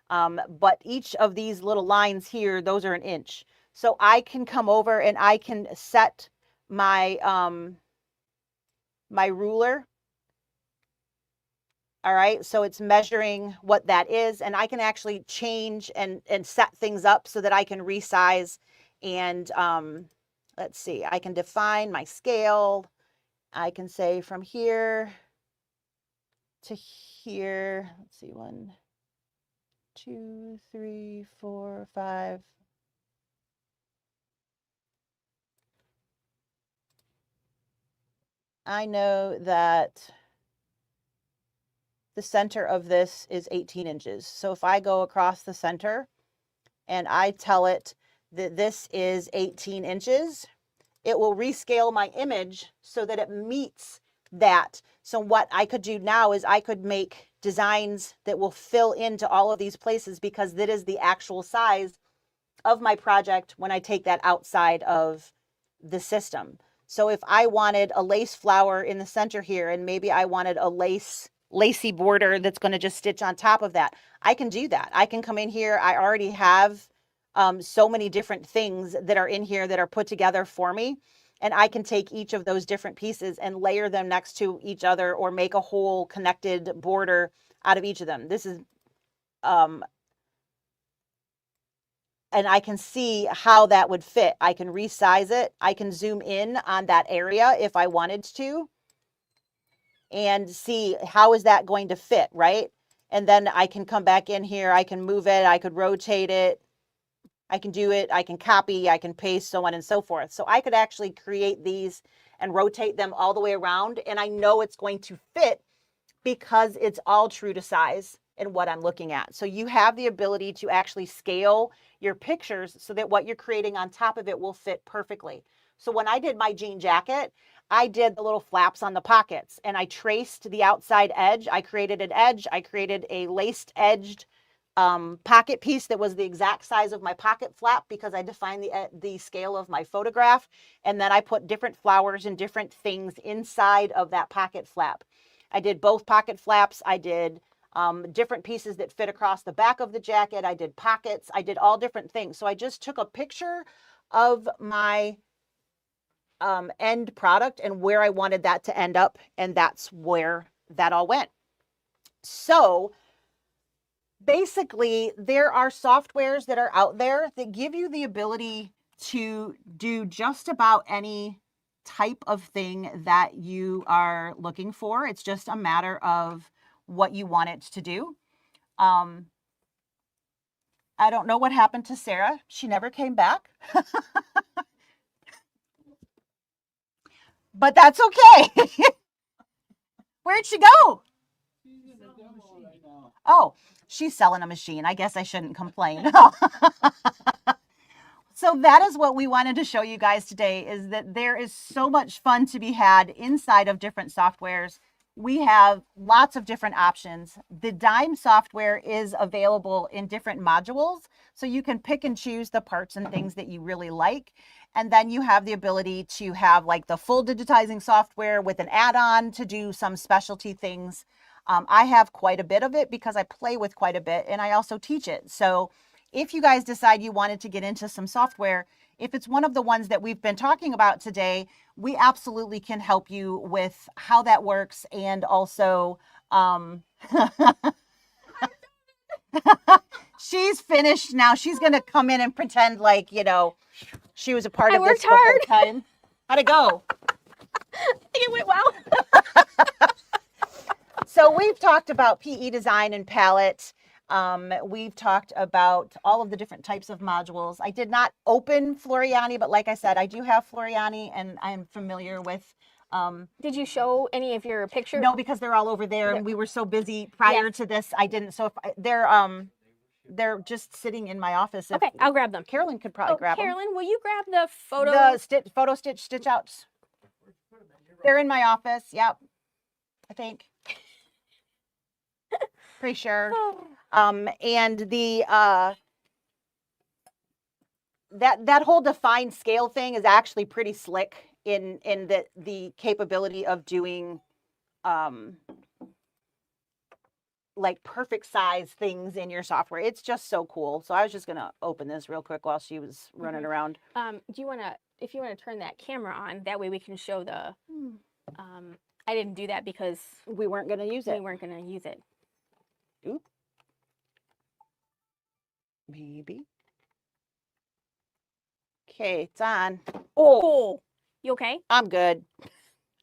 Speaker 1: But each of these little lines here, those are 1 inch. So I can come over and I can set my, my ruler. All right, so it's measuring what that is, and I can actually change and set things up so that I can resize and let's see, I can define my scale. I can say from here to here, let's see, 1, 2, 3, 4, 5. I know that the center of this is 18 inches. So if I go across the center and I tell it that this is 18 inches, it will rescale my image so that it meets that. So what I could do now is I could make designs that will fill into all of these places because that is the actual size of my project when I take that outside of the system. So if I wanted a lace flower in the center here, and maybe I wanted a lacy border that's going to just stitch on top of that, I can do that. I can come in here. I already have so many different things that are in here that are put together for me. And I can take each of those different pieces and layer them next to each other or make a whole connected border out of each of them. This is, and I can see how that would fit. I can resize it. I can zoom in on that area if I wanted to and see how is that going to fit, right? And then I can come back in here. I can move it. I could rotate it. I can do it, I can copy, I can paste, so on and so forth. So I could actually create these and rotate them all the way around, and I know it's going to fit because it's all true to size in what I'm looking at. So you have the ability to actually scale your pictures so that what you're creating on top of it will fit perfectly. So when I did my jean jacket, I did the little flaps on the pockets and I traced the outside edge. I created an edge. I created a laced edged pocket piece that was the exact size of my pocket flap because I defined the scale of my photograph. And then I put different flowers and different things inside of that pocket flap. I did both pocket flaps. I did different pieces that fit across the back of the jacket. I did pockets. I did all different things. So I just took a picture of my end product and where I wanted that to end up. And that's where that all went. So basically, there are softwares that are out there that give you the ability to do just about any type of thing that you are looking for. It's just a matter of what you want it to do. I don't know what happened to Sarah. She never came back. But that's okay. Where'd she go? Oh, she's selling a machine. I guess I shouldn't complain. So that is what we wanted to show you guys today, is that there is so much fun to be had inside of different softwares. We have lots of different options. The Dime software is available in different modules, so you can pick and choose the parts and things that you really like. And then you have the ability to have like the full digitizing software with an add-on to do some specialty things. I have quite a bit of it because I play with quite a bit and I also teach it. So if you guys decide you wanted to get into some software, if it's one of the ones that we've been talking about today, we absolutely can help you with how that works. And also, she's finished now. She's going to come in and pretend like, you know, she was a part of this the whole time. How'd it go?
Speaker 2: I think it went well.
Speaker 1: So we've talked about PE design and palette. We've talked about all of the different types of modules. I did not open Floriani, but like I said, I do have Floriani and I'm familiar with.
Speaker 2: Did you show any of your pictures?
Speaker 1: No, because they're all over there and we were so busy prior to this, I didn't. So if they're just sitting in my office.
Speaker 2: Okay, I'll grab them.
Speaker 1: Carolyn could probably grab them.
Speaker 2: Carolyn, will you grab the photo?
Speaker 1: The photo stitch outs. They're in my office. Yep. I think. Pretty sure. And the that whole defined scale thing is actually pretty slick in the capability of doing like perfect size things in your software. It's just so cool. So I was just gonna open this real quick while she was running around.
Speaker 2: Do you wanna, if you wanna turn that camera on, that way we can show the I didn't do that because
Speaker 1: we weren't gonna use it.
Speaker 2: We weren't gonna use it.
Speaker 1: Oop. Maybe. Okay, it's on.
Speaker 2: Oh, cool. You okay?
Speaker 1: I'm good.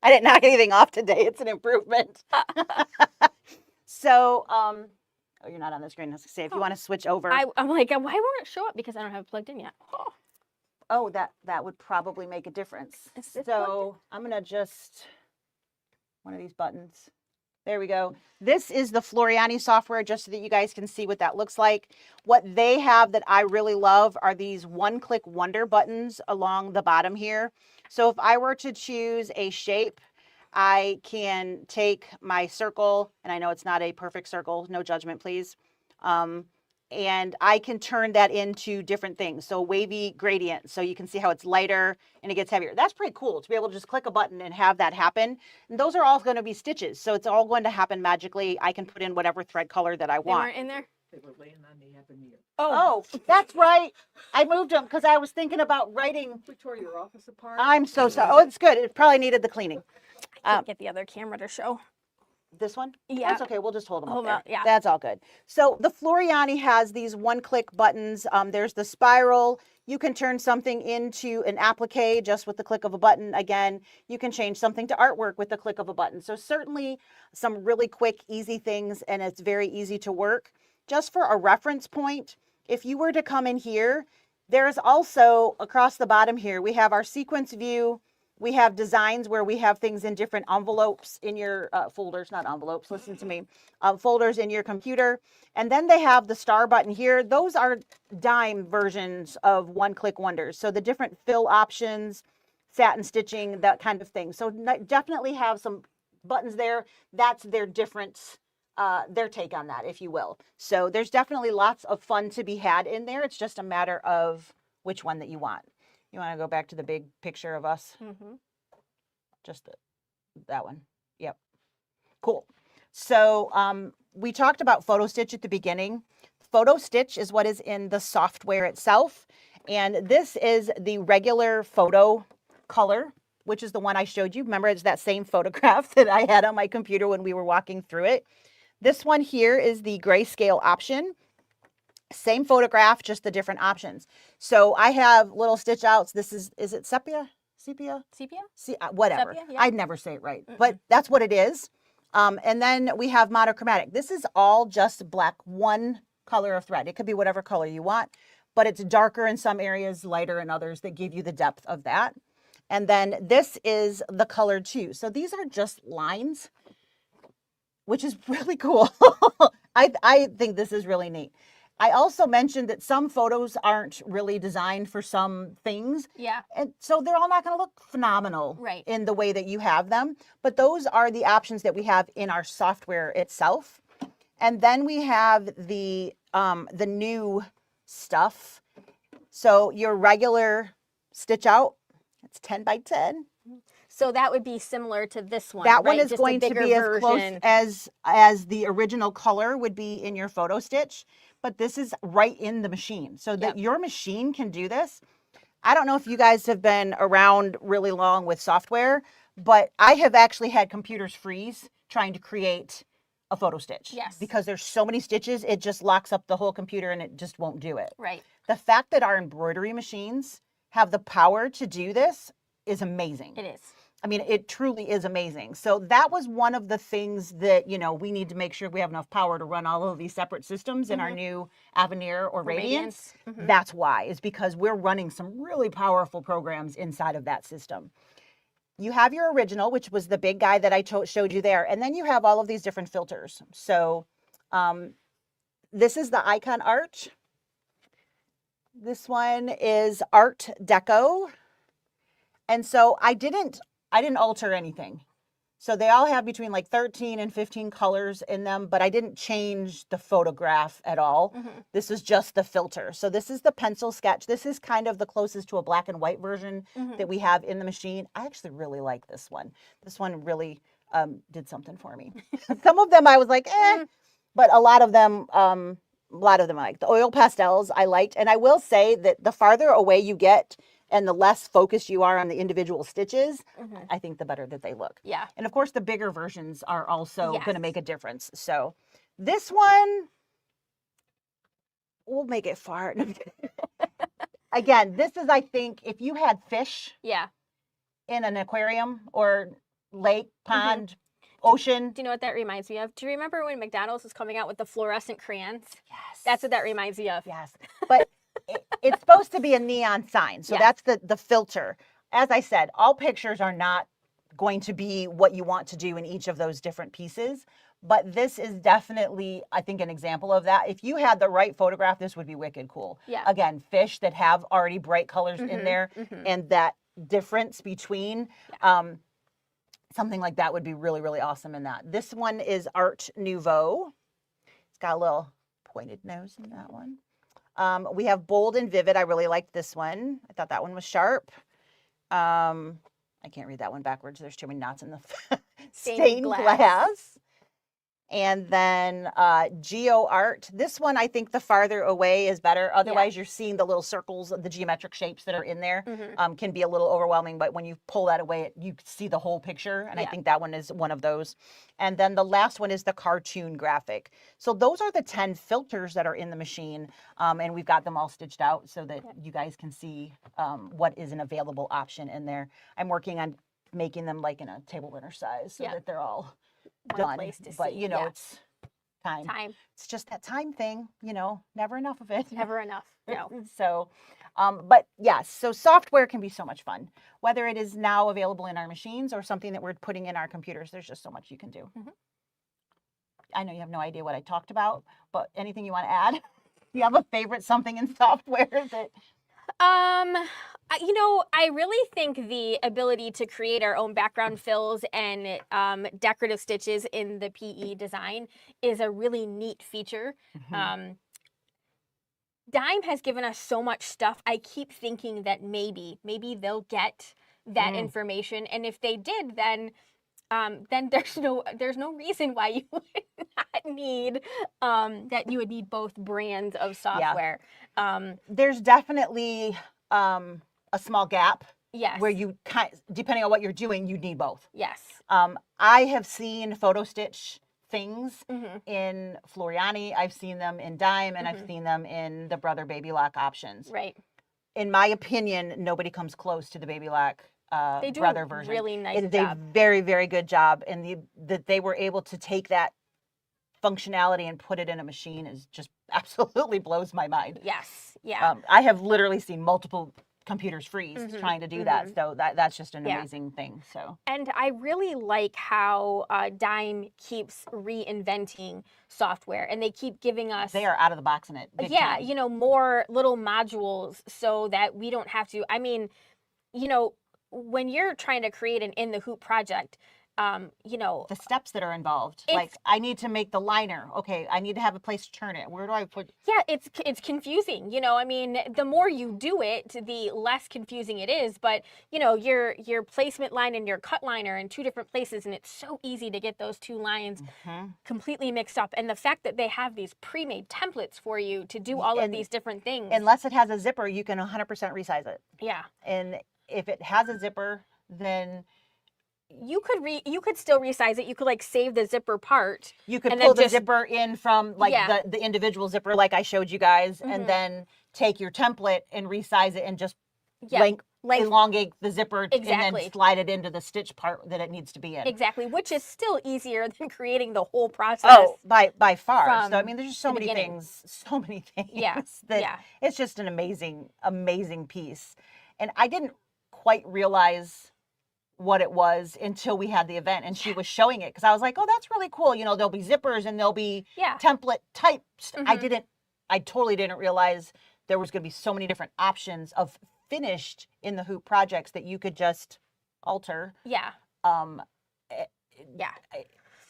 Speaker 1: I didn't knock anything off today. It's an improvement. So, oh, you're not on the screen. I was gonna say, if you want to switch over.
Speaker 2: I'm like, why won't it show up? Because I don't have it plugged in yet.
Speaker 1: Oh, that would probably make a difference. So I'm gonna just, one of these buttons. There we go. This is the Floriani software, just so that you guys can see what that looks like. What they have that I really love are these one-click wonder buttons along the bottom here. So if I were to choose a shape, I can take my circle, and I know it's not a perfect circle, no judgment, please. And I can turn that into different things. So wavy gradient, so you can see how it's lighter and it gets heavier. That's pretty cool to be able to just click a button and have that happen. And those are all going to be stitches. So it's all going to happen magically. I can put in whatever thread color that I want.
Speaker 2: They weren't in there?
Speaker 3: They were laying on the Aveneer.
Speaker 1: Oh, that's right. I moved them because I was thinking about writing.
Speaker 3: We tore your office apart.
Speaker 1: I'm so sorry. Oh, it's good. It probably needed the cleaning.
Speaker 2: I can't get the other camera to show.
Speaker 1: This one?
Speaker 2: Yeah.
Speaker 1: That's okay. We'll just hold them up there.
Speaker 2: Yeah.
Speaker 1: That's all good. So the Floriani has these one-click buttons. There's the spiral. You can turn something into an applique just with the click of a button. Again, you can change something to artwork with the click of a button. So certainly some really quick, easy things, and it's very easy to work. Just for a reference point, if you were to come in here, there's also across the bottom here, we have our sequence view. We have designs where we have things in different envelopes in your folders, not envelopes, listen to me, folders in your computer. And then they have the star button here. Those are dime versions of one-click wonders. So the different fill options, satin stitching, that kind of thing. So definitely have some buttons there. That's their difference, their take on that, if you will. So there's definitely lots of fun to be had in there. It's just a matter of which one that you want. You want to go back to the big picture of us? Mm-hmm. Just that one. Yep. Cool. So we talked about photo stitch at the beginning. Photo stitch is what is in the software itself. And this is the regular photo color, which is the one I showed you. Remember, it's that same photograph that I had on my computer when we were walking through it. This one here is the grayscale option. Same photograph, just the different options. So I have little stitch outs. This is it sepia? Sepia? Whatever. Sepia, yeah. I'd never say it right, but that's what it is. And then we have monochromatic. This is all just black, one color of thread. It could be whatever color you want, but it's darker in some areas, lighter in others that give you the depth of that. And then this is the color too. So these are just lines, which is really cool. I think this is really neat. I also mentioned that some photos aren't really designed for some things.
Speaker 2: Yeah.
Speaker 1: And so they're all not going to look phenomenal in the way that you have them. But those are the options that we have in our software itself. And then we have the new stuff. So your regular stitch out, it's 10 by 10.
Speaker 2: So that would be similar to this one.
Speaker 1: That one is going to be as close as the original color would be in your photo stitch. But this is right in the machine so that your machine can do this. I don't know if you guys have been around really long with software, but I have actually had computers freeze trying to create a photo stitch.
Speaker 2: Yes.
Speaker 1: Because there's so many stitches, it just locks up the whole computer and it just won't do it.
Speaker 2: Right.
Speaker 1: The fact that our embroidery machines have the power to do this is amazing.
Speaker 2: It is.
Speaker 1: I mean, it truly is amazing. So that was one of the things that, you know, we need to make sure we have enough power to run all of these separate systems in our new Aveneer or Radiance. That's why, is because we're running some really powerful programs inside of that system. You have your original, which was the big guy that I showed you there. And then you have all of these different filters. So this is the icon art. This one is art deco. And so I didn't alter anything. So they all have between like 13 and 15 colors in them, but I didn't change the photograph at all. This is just the filter. So this is the pencil sketch. This is kind of the closest to a black and white version that we have in the machine. I actually really like this one. This one really did something for me. Some of them I was like, but a lot of them I like. The oil pastels I liked. And I will say that the farther away you get and the less focused you are on the individual stitches, I think the better that they look.
Speaker 2: Yeah.
Speaker 1: And of course, the bigger versions are also
Speaker 2: Yes.
Speaker 1: going to make a difference. So this one, we'll make it far. Again, this is, I think, if you had fish
Speaker 2: Yeah.
Speaker 1: in an aquarium or lake, pond, ocean.
Speaker 2: Do you know what that reminds me of? Do you remember when McDonald's was coming out with the fluorescent crayons?
Speaker 1: Yes.
Speaker 2: That's what that reminds me of.
Speaker 1: Yes. But it's supposed to be a neon sign. So
Speaker 2: Yes.
Speaker 1: that's the filter. As I said, all pictures are not going to be what you want to do in each of those different pieces. But this is definitely, I think, an example of that. If you had the right photograph, this would be wicked cool.
Speaker 2: Yeah.
Speaker 1: Again, fish that have already bright colors in there, and that difference between something like that would be really, really awesome in that. This one is Art Nouveau. It's got a little pointed nose in that one. We have Bold and Vivid. I really liked this one. I thought that one was sharp. I can't read that one backwards. There's too many knots in the stained glass. And then Geo Art. This one, I think the farther away is better. Otherwise, you're seeing the little circles, the geometric shapes that are in there can be a little overwhelming. But when you pull that away, you see the whole picture. And I think that one is one of those. And then the last one is the cartoon graphic. So those are the 10 filters that are in the machine. And we've got them all stitched out so that you guys can see what is an available option in there. I'm working on making them like in a table winner size so that they're all done. But you know, it's time. It's just that time thing, you know, never enough of it.
Speaker 2: Never enough. No.
Speaker 1: So but yes, so software can be so much fun, whether it is now available in our machines or something that we're putting in our computers. There's just so much you can do. I know you have no idea what I talked about, but anything you want to add? Do you have a favorite something in software that
Speaker 2: You know, I really think the ability to create our own background fills and decorative stitches in the PE design is a really neat feature. Dime has given us so much stuff. I keep thinking that maybe they'll get that information, and if they did, then there's no reason why you would not need that you would need both brands of software.
Speaker 1: There's definitely a small gap
Speaker 2: Yes.
Speaker 1: where you depending on what you're doing, you need both.
Speaker 2: Yes.
Speaker 1: I have seen photo stitch things
Speaker 2: Mm-hmm.
Speaker 1: in Floriani. I've seen them in Dime, and I've seen them in the Brother Baby Lock options.
Speaker 2: Right.
Speaker 1: In my opinion, nobody comes close to the Baby Lock
Speaker 2: They do
Speaker 1: Brother
Speaker 2: a
Speaker 1: version.
Speaker 2: really nice
Speaker 1: It is
Speaker 2: job.
Speaker 1: a very, very good job, and that they were able to take that functionality and put it in a machine is just absolutely blows my mind.
Speaker 2: Yes. Yeah.
Speaker 1: I have literally seen multiple computers freeze trying to do that, so that's just an
Speaker 2: Yeah.
Speaker 1: amazing thing. So
Speaker 2: And I really like how Dime keeps reinventing software, and they keep giving us
Speaker 1: they are out of the box in it. Big
Speaker 2: yeah,
Speaker 1: time.
Speaker 2: you know, more little modules so that we don't have to. I mean, you know, when you're trying to create an in the hoop project, you know,
Speaker 1: The steps that are involved. Like, I need to make the liner. Okay, I need to have a place to turn it. Where do I put?
Speaker 2: yeah, it's confusing. You know, I mean, the more you do it, the less confusing it is. But you know, your placement line and your cut line are in two different places, and it's so easy to get those two lines completely mixed up. And the fact that they have these pre-made templates for you to do all of
Speaker 1: And
Speaker 2: these different things.
Speaker 1: Unless it has a zipper, you can 100% resize it.
Speaker 2: Yeah.
Speaker 1: And if it has a zipper, then
Speaker 2: You could still resize it. You could like save the zipper part.
Speaker 1: you could
Speaker 2: And
Speaker 1: pull
Speaker 2: then
Speaker 1: the
Speaker 2: just-
Speaker 1: zipper in from like
Speaker 2: Yeah.
Speaker 1: the individual zipper like I showed you guys, and then take your template and resize it and just
Speaker 2: Yeah.
Speaker 1: elongate the zipper and
Speaker 2: Exactly.
Speaker 1: then slide it into the stitch part that it needs to be in.
Speaker 2: Exactly, which is still easier than creating the whole process.
Speaker 1: Oh, by far. So I
Speaker 2: from
Speaker 1: mean, there's just so
Speaker 2: the
Speaker 1: many
Speaker 2: beginning.
Speaker 1: things
Speaker 2: Yeah,
Speaker 1: that
Speaker 2: yeah.
Speaker 1: it's just an amazing piece. And I didn't quite realize what it was until we had the event and she was showing it because I was like, oh, that's really cool. You know, there'll be zippers and there'll be
Speaker 2: Yeah.
Speaker 1: template types.
Speaker 2: Mhm.
Speaker 1: I totally didn't realize there was going to be so many different options of finished in the hoop projects that you could just alter.
Speaker 2: Yeah.
Speaker 1: Um, eh,
Speaker 2: Yeah.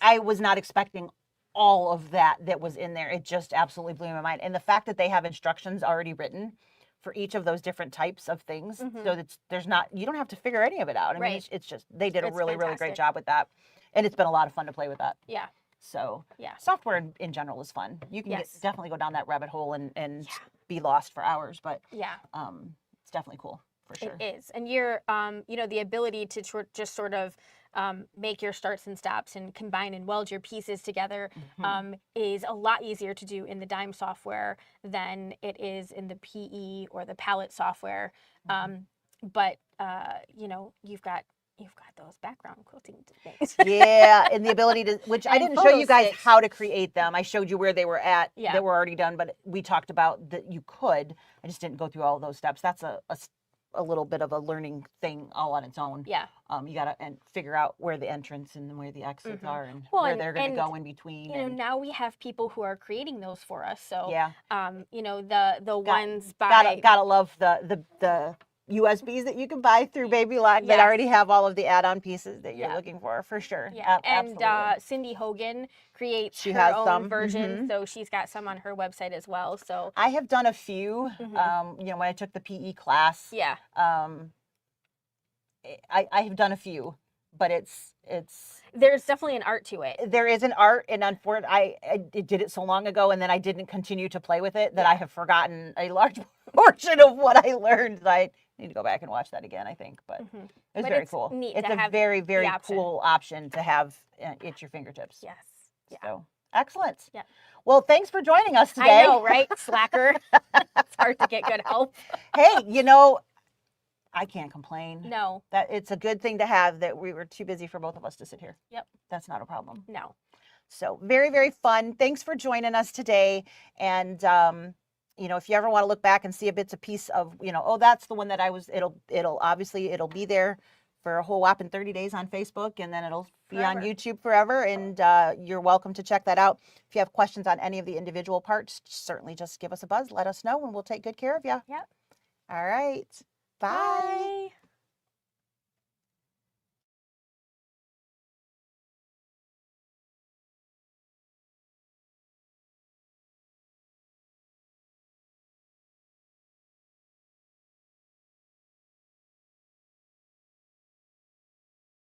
Speaker 1: I was not expecting all of that was in there. It just absolutely blew my mind. And the fact that they have instructions already written for each of those different types of things, so that there's not, you don't have to figure any of it out. I mean,
Speaker 2: Right.
Speaker 1: it's just, they did a
Speaker 2: It's
Speaker 1: really great
Speaker 2: fantastic.
Speaker 1: job with that. And it's been a lot of fun to play with that.
Speaker 2: Yeah.
Speaker 1: So
Speaker 2: Yeah.
Speaker 1: software in general is fun. You can
Speaker 2: Yes.
Speaker 1: definitely go down that rabbit hole and
Speaker 2: Yeah.
Speaker 1: be lost for hours, but
Speaker 2: Yeah.
Speaker 1: it's definitely cool for sure.
Speaker 2: It is. And you're, you know, the ability to just sort of make your starts and stops and combine and weld your pieces together is a lot easier to do in the Dime software than it is in the PE or the palette software. But, you know, you've got those background quilting things.
Speaker 1: Yeah, and the ability to, which I
Speaker 2: And
Speaker 1: didn't show you guys
Speaker 2: photo stitch.
Speaker 1: how to create them. I showed you where they were at,
Speaker 2: Yeah.
Speaker 1: that were already done, but we talked about that you could. I just didn't go through all those steps. That's a little bit of a learning thing all on its own.
Speaker 2: Yeah.
Speaker 1: You got to figure out where the entrance and where the exits are and
Speaker 2: Well,
Speaker 1: where
Speaker 2: and-
Speaker 1: they're going to
Speaker 2: and,
Speaker 1: go in between.
Speaker 2: You know,
Speaker 1: and
Speaker 2: now we have people who are creating those for us. So,
Speaker 1: yeah,
Speaker 2: you know, the ones by
Speaker 1: gotta love the USBs that you can buy through Baby Lock that
Speaker 2: Yes.
Speaker 1: already have all of the add-on pieces that you're
Speaker 2: Yeah.
Speaker 1: looking for sure.
Speaker 2: Yeah,
Speaker 1: Absolutely.
Speaker 2: and Cindy Hogan creates
Speaker 1: She
Speaker 2: her
Speaker 1: has
Speaker 2: own
Speaker 1: some,
Speaker 2: version, so she's got some on her website as well. So
Speaker 1: I have done a few. You know, when I took the PE class,
Speaker 2: yeah,
Speaker 1: I have done a few, but it's
Speaker 2: there's definitely an art to it.
Speaker 1: there is an art, and unfortunately, I did it so long ago, and then I didn't continue to play with it that I have forgotten a large portion of what I learned. I need to go back and watch that again, I think, but it's
Speaker 2: But
Speaker 1: very
Speaker 2: it's
Speaker 1: cool.
Speaker 2: neat
Speaker 1: It's
Speaker 2: to
Speaker 1: a
Speaker 2: have
Speaker 1: very
Speaker 2: the option.
Speaker 1: cool option to have at your fingertips.
Speaker 2: Yes. Yeah.
Speaker 1: So excellent.
Speaker 2: Yeah.
Speaker 1: Well, thanks for joining us today.
Speaker 2: I know, right? Slacker. It's hard to get good help.
Speaker 1: Hey, you know, I can't complain.
Speaker 2: No.
Speaker 1: That it's a good thing to have that we were too busy for both of us to sit here.
Speaker 2: Yep.
Speaker 1: That's not a problem.
Speaker 2: No.
Speaker 1: So very fun. Thanks for joining us today. And you know, if you ever want to look back and see if it's a piece of, you know, oh, that's the one that I was, it'll obviously it'll be there for a whole whopping 30 days on Facebook, and then it'll be on
Speaker 2: Forever.
Speaker 1: YouTube forever. And you're welcome to check that out. If you have questions on any of the individual parts, certainly just give us a buzz, let us know, and we'll take good care of you.
Speaker 2: Yep.
Speaker 1: All right. Bye.
Speaker 2: Bye.